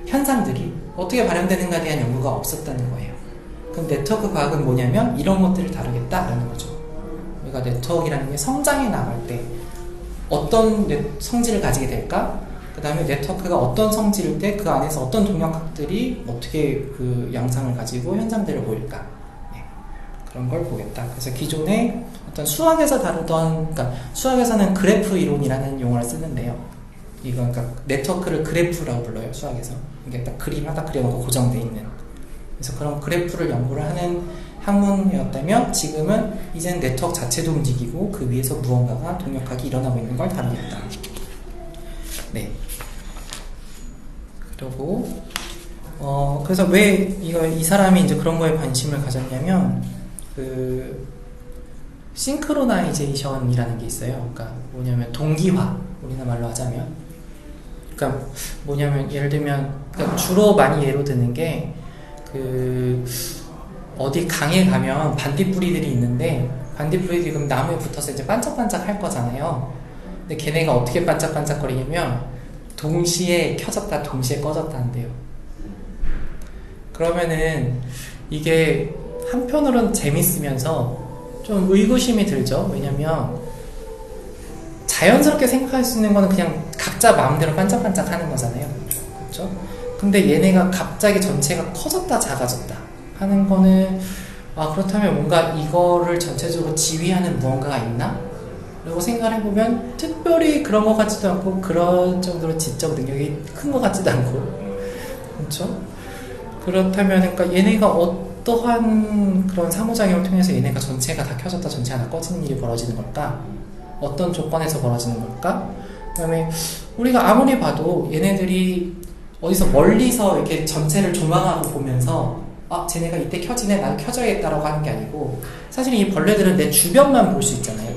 S1: 현상들이 어떻게 발현되는가에 대한 연구가 없었다는 거예요. 그럼 네트워크 과학은 뭐냐면 이런 것들을 다루겠다라는 거죠. 우리가 네트워크라는 게 성장해 나갈 때 어떤 성질을 가지게 될까? 그 다음에 네트워크가 어떤 성질일 때 그 안에서 어떤 동력학들이 어떻게 그 양상을 가지고 현상들을 보일까? 네. 그런 걸 보겠다. 그래서 기존에 어떤 수학에서 다루던, 그러니까 수학에서는 그래프 이론이라는 용어를 쓰는데요. 이거 그러니까 네트워크를 그래프라고 불러요, 수학에서. 이게 딱 그림 하나 그려놓고 고정되어 있는. 그래서 그런 그래프를 연구를 하는 학문이었다면, 지금은 이제는 네트워크 자체도 움직이고 그 위에서 무언가가 동력학이 일어나고 있는 걸 다루겠다. 네. 그리고 그래서 왜 이 사람이 이제 그런 거에 관심을 가졌냐면, 싱크로나이제이션이라는 게 있어요. 그러니까 뭐냐면 동기화, 우리나라 말로 하자면, 그러니까 뭐냐면 예를 들면, 그러니까 주로 많이 예로 드는 게 어디 강에 가면 반딧불이들이 있는데, 반딧불이들이 그럼 나무에 붙어서 이제 반짝반짝 할 거잖아요. 근데 걔네가 어떻게 반짝반짝거리냐면 동시에 켜졌다 동시에 꺼졌다 한대요. 그러면은 이게 한편으로는 재밌으면서 좀 의구심이 들죠. 왜냐면 자연스럽게 생각할 수 있는 거는 그냥 각자 마음대로 반짝반짝 하는 거잖아요. 그렇죠? 근데 얘네가 갑자기 전체가 커졌다 작아졌다 하는 거는, 그렇다면 뭔가 이거를 전체적으로 지휘하는 무언가가 있나? 라고 생각을 해보면 특별히 그런 것 같지도 않고, 그런 정도로 지적 능력이 큰 것 같지도 않고, 그렇죠? 그렇다면 그러니까 얘네가 어떠한 그런 상호작용을 통해서 얘네가 전체가 다 켜졌다 전체가 다 꺼지는 일이 벌어지는 걸까? 어떤 조건에서 벌어지는 걸까? 그 다음에 우리가 아무리 봐도 얘네들이 어디서 멀리서 이렇게 전체를 조망하고 보면서 쟤네가 이때 켜지네, 나도 켜져야겠다라고 하는 게 아니고, 사실 이 벌레들은 내 주변만 볼 수 있잖아요.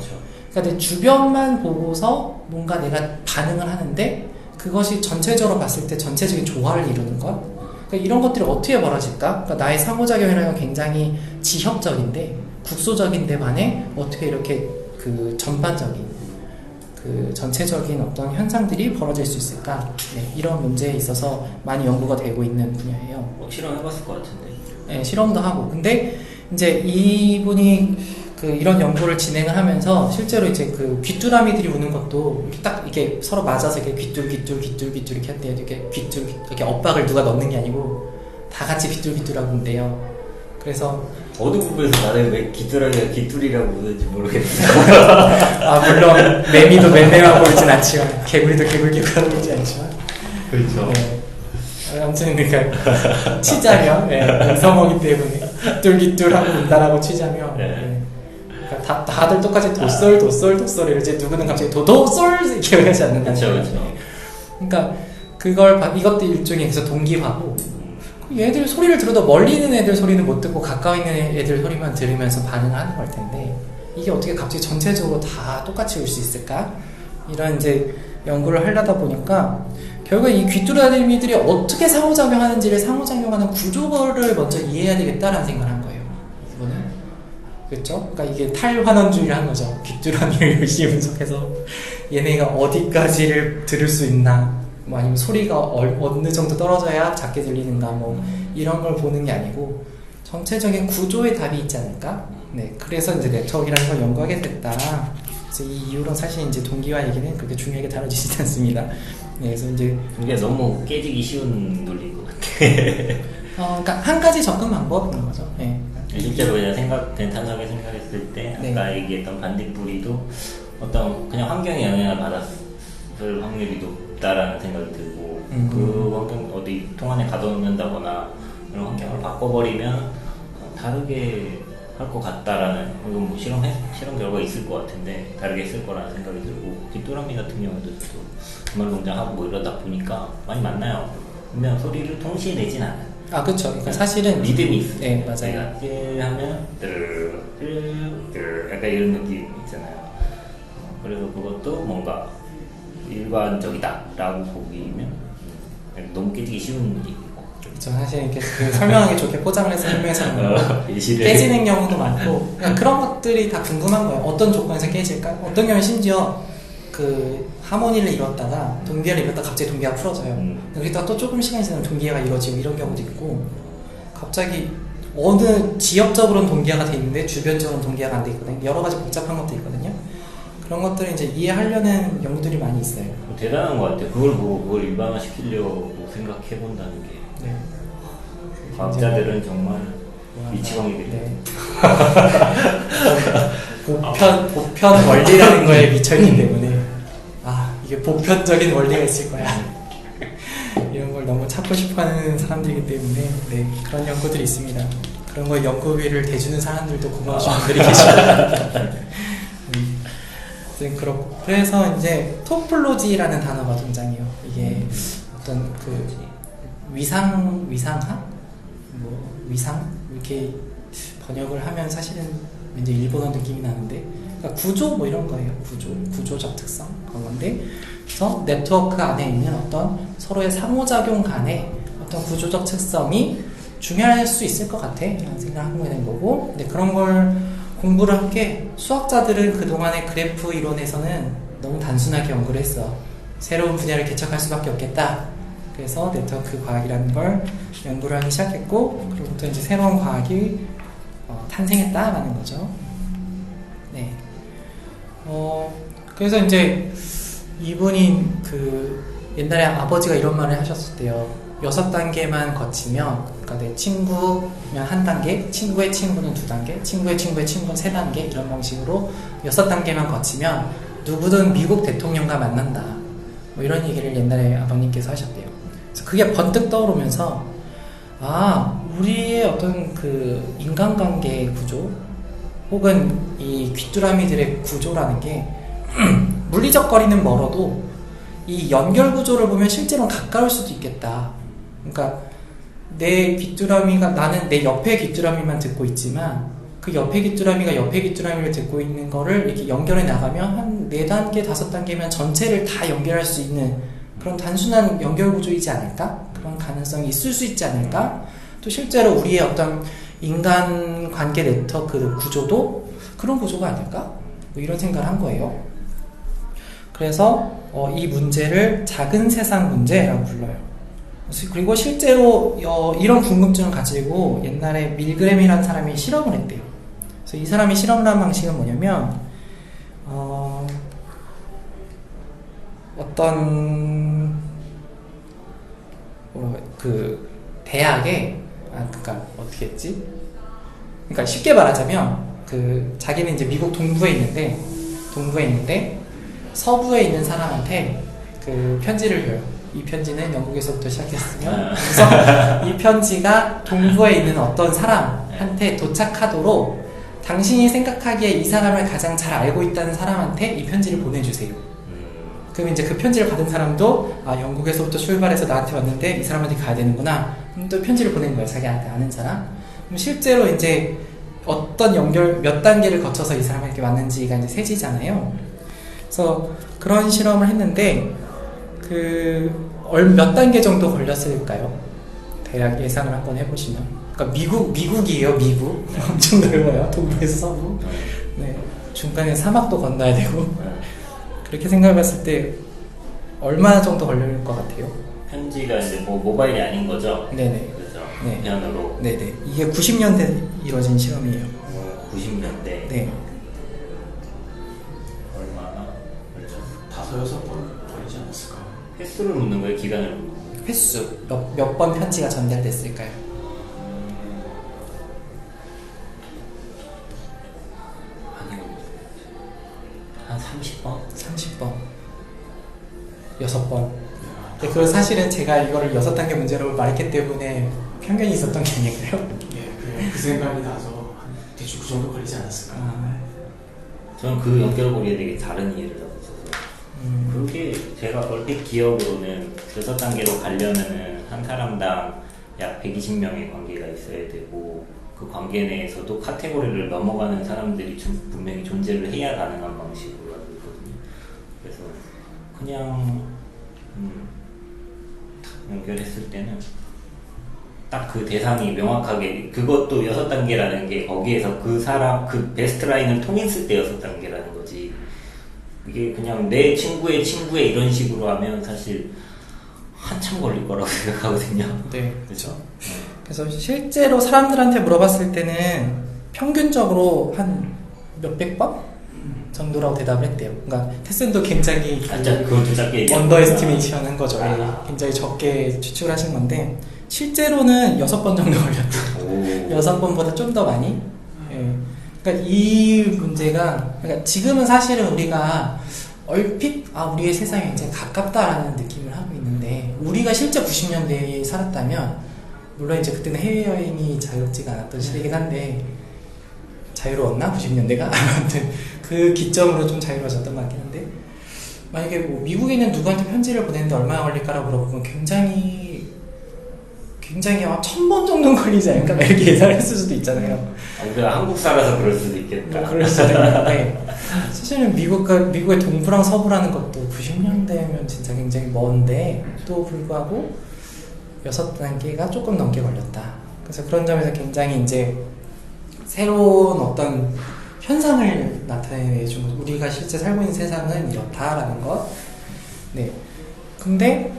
S1: 그러니까 내 주변만 보고서 뭔가 내가 반응을 하는데, 그것이 전체적으로 봤을 때 전체적인 조화를 이루는 것, 그러니까 이런 것들이 어떻게 벌어질까? 그러니까 나의 상호작용이라는 건 굉장히 지형적인데, 국소적인데 반해 어떻게 이렇게 전반적인 전체적인 어떤 현상들이 벌어질 수 있을까? 네, 이런 문제에 있어서 많이 연구가 되고 있는 분야예요.
S2: 실험해봤을 것 같은데.
S1: 네, 실험도 하고. 근데 이제 이분이 그 이런 연구를 진행을 하면서 실제로 이제 그 귀뚜라미들이 우는 것도 이렇게 딱 이게 서로 맞아서 이렇게 귀뚤 이렇게 한대요. 이렇게 귀뚤 이렇게 엇박을 누가 넣는 게 아니고 다 같이 귀뚤하고 운대요. 그래서
S2: 어느 부분에서 나는 왜 귀뚜라미가 귀뚜리라고 부르는지 모르겠어요.
S1: 아 물론 매미도 매매하고 있진 않지만 개구리도 개굴개굴하고 있지 않지만
S2: 그렇죠.
S1: 네. 아무튼 그러니까 치자면 음성어기 때문에 귀뚤하고 운다라고 치자면
S2: 네.
S1: 그러니까 다들 똑같이 도쏠 이러지 누구는 갑자기 도솔 이렇게 하지 않는다는
S2: 그렇죠,
S1: 거예요.
S2: 그렇죠.
S1: 그러니까 그걸 이것도 일종의 그래서 동기화고 얘들 소리를 들어도 멀리 있는 애들 소리는 못 듣고 가까이 있는 애들 소리만 들으면서 반응하는 걸 텐데 이게 어떻게 갑자기 전체적으로 다 똑같이 올 수 있을까? 이런 이제 연구를 하려다 보니까 결국 이 귀뚜라미들이 어떻게 상호작용하는지를 상호작용하는 구조를 먼저 이해해야 되겠다라는 생각을 한 거예요. 이거는 그렇죠? 그러니까 이게 탈환원주의를 한 거죠. 귀뚜라미를 열심히 분석해서 얘네가 어디까지를 들을 수 있나, 뭐 아니면 소리가 어느 정도 떨어져야 작게 들리는가, 뭐 이런 걸 보는 게 아니고 전체적인 구조의 답이 있지 않을까? 네, 그래서 이제 네트워크라는 걸 연구하게 됐다. 그래서 이 이후로 사실 이제 동기화 얘기는 그렇게 중요하게 다뤄지지 않습니다. 네, 그래서 이제
S2: 이게 너무 깨지기 쉬운 논리인 것 같아.
S1: 그러니까 한 가지 접근 방법인 거죠. 네.
S2: 실제로 그냥 단순하게 생각했을 때
S1: 네.
S2: 아까 얘기했던 반딧불이도 어떤 그냥 환경의 영향을 받았을 확률이 높다라는 생각이 들고 그 환경 어디 통안에 가둬놓는다거나 그런 환경을 바꿔버리면 다르게 할 것 같다라는 이건 뭐 실험 결과 있을 것 같은데 다르게 했을 거라는 생각이 들고 귀뚜라미 같은 경우도 또 주말 농장하고 뭐 이러다 보니까 많이 만나요. 분명 소리를 동시에 내진 않아요.
S1: 아 그렇죠. 그러니까 사실은
S2: 리듬이 있어요.
S1: 네 맞아요.
S2: 뜰 하면 뜰 약간 이런 느낌 있잖아요. 그래서 그것도 뭔가 일반적이다라고 보기면 너무 깨지기 쉬운 일이고.
S1: 그렇죠. 사실 이렇게 그 설명하기 좋게 포장을 해서 설명해서 깨지는 경우도 많고 그러니까 그런 것들이 다 궁금한 거예요. 어떤 조건에서 깨질까? 어떤 경우는 심지어 그 하모니를 이뤘다가 동기화를 이뤘다가 갑자기 동기화가 풀어져요. 그러다가 또 조금 시간이 지나면 동기화가 이루어지고 이런 경우도 있고 갑자기 어느 지역적으로는 동기화가 돼 있는데 주변적으로는 동기화가 안 돼 있거든요. 여러 가지 복잡한 것도 있거든요. 그런 것들을 이제 이해하려는 연구들이 많이 있어요.
S2: 대단한 것 같아요. 그걸 보고 그걸 일반화시키려고 생각해 본다는 게.
S1: 네.
S2: 과학자들은 정말 미치광이들이.
S1: 네. 보편 원리라는 거에 미쳐있기 때문에 이게 보편적인 원리가 있을 거야. 이런 걸 너무 찾고 싶어하는 사람들이기 때문에 네, 그런 연구들이 있습니다. 그런 거 연구비를 대주는 사람들도 고마우신 분들이 계십니다. 그렇고 그래서 이제 토폴로지라는 단어가 등장해요. 이게 어떤 그 위상학? 뭐 위상? 이렇게 번역을 하면 사실은 이제 일본어 느낌이 나는데 그러니까 구조 뭐 이런 거예요. 구조적 특성 그런 건데 그래서 네트워크 안에 있는 어떤 서로의 상호작용 간의 어떤 구조적 특성이 중요할 수 있을 것 같아 이런 생각을 하게 된 거고 근데 그런 걸 공부를 한 게 수학자들은 그동안의 그래프 이론에서는 너무 단순하게 연구를 했어. 새로운 분야를 개척할 수밖에 없겠다. 그래서 네트워크 과학이라는 걸 연구를 하기 시작했고 그로부터 이제 새로운 과학이 탄생했다라는 거죠. 네. 그래서 이제 이분이 그 옛날에 아버지가 이런 말을 하셨었대요. 6단계만 거치면 그러니까 내 친구면 1단계, 친구의 친구는 2단계, 친구의 친구의 친구는 3단계 이런 방식으로 6단계만 거치면 누구든 미국 대통령과 만난다. 뭐 이런 얘기를 옛날에 아버님께서 하셨대요. 그래서 그게 번뜩 떠오르면서 우리의 어떤 그 인간관계 구조 혹은 이 귀뚜라미들의 구조라는 게 물리적 거리는 멀어도 이 연결 구조를 보면 실제로는 가까울 수도 있겠다. 그러니까 내 귀뚜라미가 나는 내 옆에 귀뚜라미만 듣고 있지만 그 옆에 귀뚜라미가 옆에 귀뚜라미를 듣고 있는 거를 이렇게 연결해 나가면 한 4단계, 5단계면 전체를 다 연결할 수 있는 그런 단순한 연결 구조이지 않을까? 그런 가능성이 있을 수 있지 않을까? 또 실제로 우리의 어떤 인간관계 네트워크 구조도 그런 구조가 아닐까? 뭐 이런 생각을 한 거예요. 그래서 이 문제를 작은 세상 문제라고 불러요. 그리고 실제로 이런 궁금증을 가지고 옛날에 밀그램이라는 사람이 실험을 했대요. 그래서 이 사람이 실험을 한 방식은 뭐냐면 어떤 그 대학에 그러니까 어떻게 했지? 그러니까 쉽게 말하자면 그 자기는 이제 미국 동부에 있는데 서부에 있는 사람한테 그 편지를 줘요. 이 편지는 영국에서부터 시작했으면 그래서 이 편지가 동부에 있는 어떤 사람한테 도착하도록 당신이 생각하기에 이 사람을 가장 잘 알고 있다는 사람한테 이 편지를 보내주세요. 그럼 이제 그 편지를 받은 사람도 영국에서부터 출발해서 나한테 왔는데 이 사람한테 가야 되는구나. 그럼 또 편지를 보내는 거예요. 자기한테 아는 사람. 그럼 실제로 이제 어떤 연결 몇 단계를 거쳐서 이 사람에게 왔는지가 이제 세지잖아요. 그래서 그런 실험을 했는데 몇 단계 정도 걸렸을까요? 대략 예상을 한번 해보시면. 그러니까 미국이에요, 미국. 엄청 넓어요. 동부에서 서부. 네. 중간에 사막도 건너야 되고. 그렇게 생각해봤을 때 얼마 정도 걸릴 것 같아요?
S2: 편지가 이제 뭐 모바일이 아닌 거죠?
S1: 네네.
S2: 그렇죠.
S1: 네.
S2: 우편으로.
S1: 네네. 이게 90년대 이루어진 실험이에요.
S2: 90년대.
S1: 네.
S2: 얼마나 걸렸어?
S3: 5-6번 걸리지 않았을까?
S2: 횟수를 묻는 거예요? 기간을 묻는 거예요?
S1: 횟수 몇 번 편지가 전달됐을까요?
S2: 한 30번?
S1: 30번 6번. 근데 그건 사실은 제가 이거를 6단계 문제로 말했기 때문에 편견이 있었던 게 아닐까요?
S3: 예, 그 생각이 나서 대충 그 정도 걸리지 않았을까?
S2: 저는 그 연결고리에 되게 다른 이해를 하고 있어서 그게 제가 얼핏 기억으로는 6단계로 가려면은 한 사람당 약 120명의 관계가 있어야 되고 그 관계 내에서도 카테고리를 넘어가는 사람들이 분명히 존재를 해야 가능한 방식으로 알고 있거든요. 그래서 그냥 연결했을 때는 딱 그 대상이 명확하게 그것도 6단계라는 게 거기에서 그 사람 그 베스트 라인을 통했을 때 6단계라는 거지 이게 그냥 내 친구의 친구의 이런 식으로 하면 사실 한참 걸릴 거라고 생각하거든요.
S1: 네, 그렇죠. 그래서 실제로 사람들한테 물어봤을 때는 평균적으로 한 몇백 번 정도라고 대답을 했대요. 그러니까 테슨도 굉장히
S2: 그것도 짧게
S1: 언더에스티메이션 한 거죠. 굉장히 적게 추측을 하신 건데 실제로는 6번 정도 걸렸대요. 6번보다 좀 더 많이. 예. 그러니까 이 문제가 그러니까 지금은 사실은 우리가 얼핏 우리의 세상이 굉장히 가깝다라는 느낌을 하고 있는데 우리가 실제 90년대에 살았다면 물론 이제 그때는 해외여행이 자유롭지가 않았던 시대이긴 한데 자유로웠나? 90년대가? 아무튼 그 기점으로 좀 자유로워졌던 것 같긴 한데 만약에 뭐 미국에 있는 누구한테 편지를 보내는데 얼마나 걸릴까라고 물어보면 굉장히 1000번 정도는 걸리지 않을까? 이렇게 예상을 했을 수도 있잖아요.
S2: 우리가 한국 살아서 그럴 수도 있겠다.
S1: 그럴 수도 있는데 사실은 미국의 동부랑 서부라는 것도 90년대면 진짜 굉장히 먼데 또 불구하고 6단계가 조금 넘게 걸렸다. 그래서 그런 점에서 굉장히 이제 새로운 어떤 현상을 나타내주고 우리가 실제 살고 있는 세상은 이렇다라는 것. 네. 근데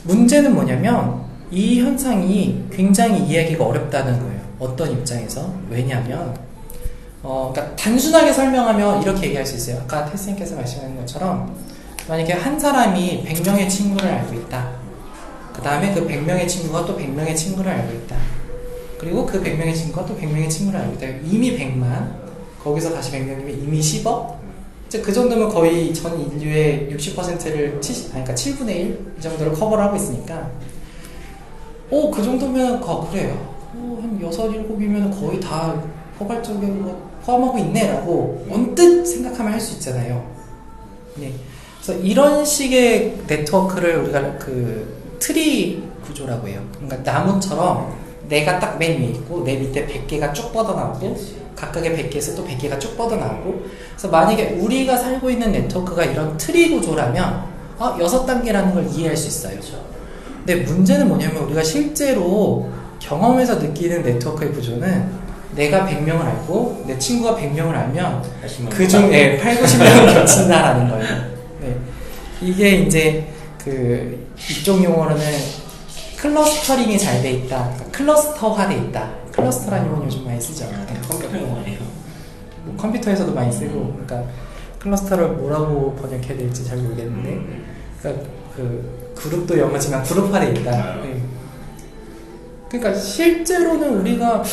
S1: 문제는 뭐냐면 이 현상이 굉장히 이해하기가 어렵다는 거예요. 어떤 입장에서? 왜냐하면 그러니까 단순하게 설명하면 이렇게 얘기할 수 있어요. 아까 테스님께서 말씀하신 것처럼 만약에 한 사람이 100명의 친구를 알고 있다. 그 다음에 그 100명의 친구가 또 100명의 친구를 알고 있다. 그리고 그 100명의 친구가 또 100명의 친구를 알고 있다. 이미 100만, 거기서 다시 100명이면 이미 10억? 이제 그 정도면 거의 전 인류의 60%를, 그러니까 7분의 1 이 정도를 커버를 하고 있으니까 그 정도면 그래요. 한 6, 7이면 거의 다 포괄적으로 포함하고 있네 라고 언뜻 생각하면 할 수 있잖아요. 네. 그래서 이런 식의 네트워크를 우리가 그 트리 구조라고 해요. 그러니까 나무처럼 내가 딱 맨 위에 있고 내 밑에 100개가 쭉 뻗어나오고 각각의 100개에서 또 100개가 쭉 뻗어나오고 그래서 만약에 우리가 살고 있는 네트워크가 이런 트리 구조라면 6단계라는 걸 이해할 수 있어요. 근데 문제는 뭐냐면 우리가 실제로 경험에서 느끼는 네트워크의 구조는 내가 100명을 알고 내 친구가 100명을 알면 그중 8, 90명은 겹친다라는 거예요. 네. 이게 이제 이쪽 용어로는 클러스터링이 잘 돼 있다. 그러니까 클러스터화돼 있다. 클러스터라는 용어는 요즘 많이 쓰죠.
S2: 컴퓨터 용어예요.
S1: 뭐 컴퓨터에서도 많이 쓰고, 그러니까 클러스터를 뭐라고 번역해야 될지 잘 모르겠는데, 그러니까 그 그룹도 영어지만 그룹화돼 있다. 네. 그러니까 실제로는 우리가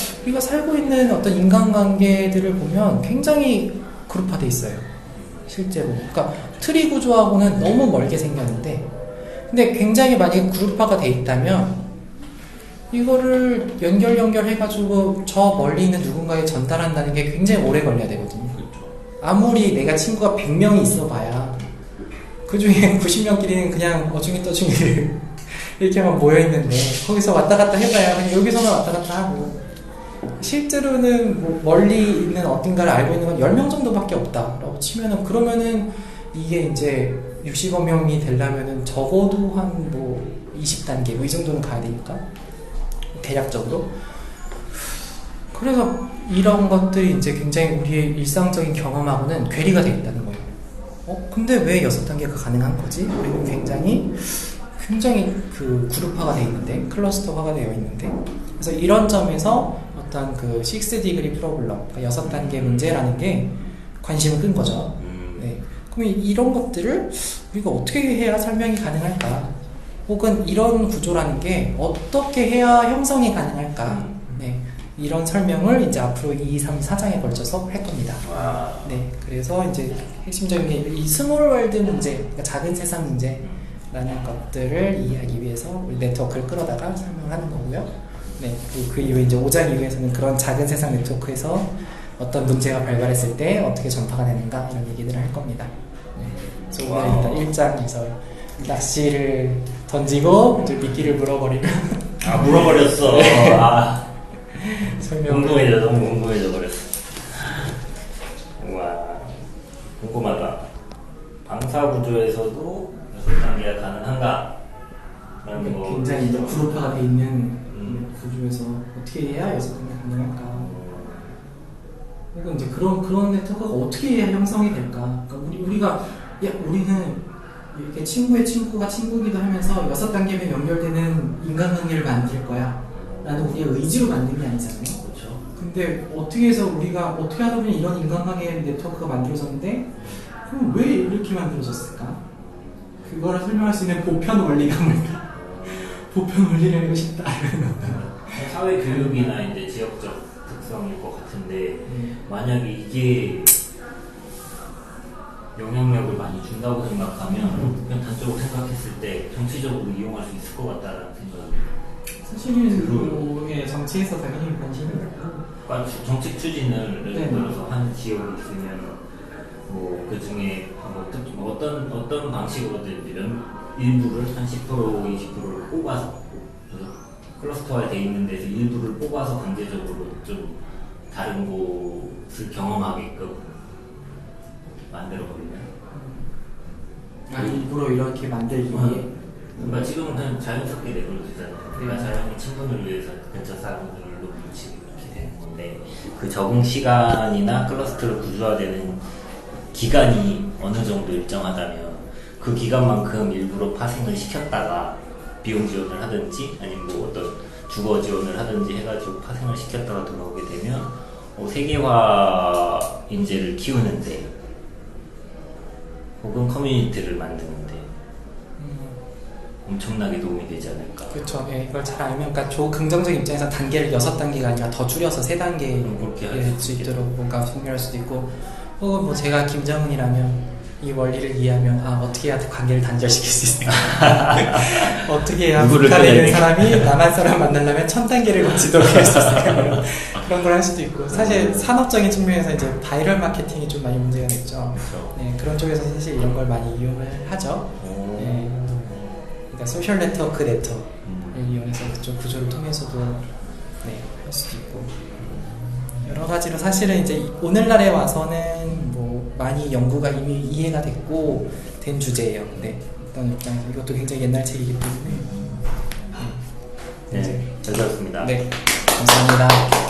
S1: 살고 있는 어떤 인간관계들을 보면 굉장히 그룹화돼 있어요. 실제로. 그러니까 트리 구조하고는 너무 멀게 생겼는데, 근데 굉장히 만약에 그룹화가 돼 있다면 이거를 연결해가지고 저 멀리 있는 누군가에 전달한다는 게 굉장히 오래 걸려야 되거든요. 아무리 내가 친구가 100명이 있어봐야 그 중에 90명끼리는 그냥 어중이 떠중이 이렇게만 모여있는데, 거기서 왔다 갔다 해봐야 그냥 여기서만 왔다 갔다 하고, 실제로는 뭐 멀리 있는 어딘가를 알고 있는 건 10명 정도밖에 없다라고 치면은, 그러면은 이게 이제 60여 명이 되려면은 적어도 한 뭐 20단계 뭐 이 정도는 가야 되니까, 대략적으로. 그래서 이런 것들이 이제 굉장히 우리의 일상적인 경험하고는 괴리가 되어 있다는 거예요. 근데 왜 6단계가 가능한 거지? 우리는 굉장히 그 그룹화가 되어 있는데, 클러스터화가 되어 있는데, 그래서 이런 점에서 어떤 그 6디그리 프로블럼, 그러니까 6단계 문제라는 게 관심을 끈 거죠. 네. 그럼 이런 것들을 우리가 어떻게 해야 설명이 가능할까? 혹은 이런 구조라는 게 어떻게 해야 형성이 가능할까? 네. 이런 설명을 이제 앞으로 2, 3, 4장에 걸쳐서 할 겁니다. 네. 그래서 이제 핵심적인 게 이 스몰 월드 문제, 그러니까 작은 세상 문제, 라는 것들을 이해하기 위해서 우리 네트워크를 끌어다가 설명하는 거고요. 네, 그 이후에 이제 5장 이후에서는 그런 작은 세상 네트워크에서 어떤 문제가 발발했을 때 어떻게 전파가 되는가, 이런 얘기들을 할 겁니다. 네, 그래서 오늘 일단 1장에서 낚시를 던지고 이제 미끼를 물어버리면
S2: 물어버렸어.
S1: 네.
S2: 궁금해져, 너무 궁금해져 버렸어. 우와, 궁금하다. 방사 구조에서도 6단계가 가능한가?
S1: 굉장히 이제 그룹화가 돼 있는 구조에서 어떻게 해야 6단계가 가능할까? 그러니까 이제 그런 네트워크가 어떻게 해야 형성이 될까? 그러니까 우리는 이렇게 친구의 친구가 친구기도 하면서 6단계면 연결되는 인간관계를 만들 거야 라는 우리의 의지로 만든 게 아니잖아요.
S3: 그렇죠.
S1: 근데 어떻게 해서 우리가 어떻게 하다 보니 이런 인간관계 네트워크가 만들어졌는데, 그럼 왜 이렇게 만들어졌을까? 그거를 설명할 수 있는 보편 원리가 뭘까? 보편 원리를 알고 싶다.
S2: 사회 교육이나 이제 지역적 특성일 것 같은데, 만약에 이게 영향력을 많이 준다고 생각하면, 그냥 단적으로 생각했을 때 정치적으로 이용할 수 있을 것 같다는 생각이.
S1: 사실은 정치에서 당연히 관심이 있고,
S2: 정책 추진을 예를 들어서 한 지역이 있으면 그 중에 어떤 방식으로든 일부를 한 10%, 20%를 뽑아서 클러스터화 돼 있는 데서 일부를 뽑아서 강제적으로 좀 다른 곳을 경험하게끔 만들어버리면.
S1: 일부러 이렇게 만들기 위해.
S2: 그러니까 지금은 그냥 자연스럽게 내버려두잖아요. 그러니까 자연히 친분을 위해서 근처 사람들로 붙이고 이렇게 되는 건데, 그 적응 시간이나 클러스터를 구조화되는 기간이 어느 정도 일정하다면 그 기간만큼 일부러 파생을 시켰다가 비용 지원을 하든지 아니면 뭐 어떤 주거 지원을 하든지 해가지고 파생을 시켰다가 돌아오게 되면 세계화 인재를 키우는데 혹은 커뮤니티를 만드는데 엄청나게 도움이 되지 않을까.
S1: 그렇죠. 예, 이걸 잘 알면, 그러니까 긍정적인 입장에서 단계를 6단계가 아니라 더 줄여서 3단계에 할 수 있도록 뭔가 정리할 수도 있고, 혹은 뭐 제가 김정은이라면 이 원리를 이해하면 어떻게 해야 관계를 단절시킬 수 있을까? 어떻게 해야 북한에 있는 사람이 남한 사람 만나려면 1000단계를 거치도록 할 수 있을까? 그런 걸 할 수도 있고, 사실 산업적인 측면에서 이제 바이럴 마케팅이 좀 많이 문제가 됐죠. 네, 그런 쪽에서 사실 이런 걸 많이 이용을 하죠. 네. 그러니까 소셜 네트워크를 이용해서 그쪽 구조를 통해서도 할 수도 있고, 여러 가지로 사실은 이제 오늘날에 와서는 뭐 많이 연구가 이미 이해가 됐고 된 주제예요. 네, 어떤 입장에서 이것도 굉장히 옛날 책이기 때문에.
S2: 네, 잘 들었습니다.
S1: 네, 감사합니다.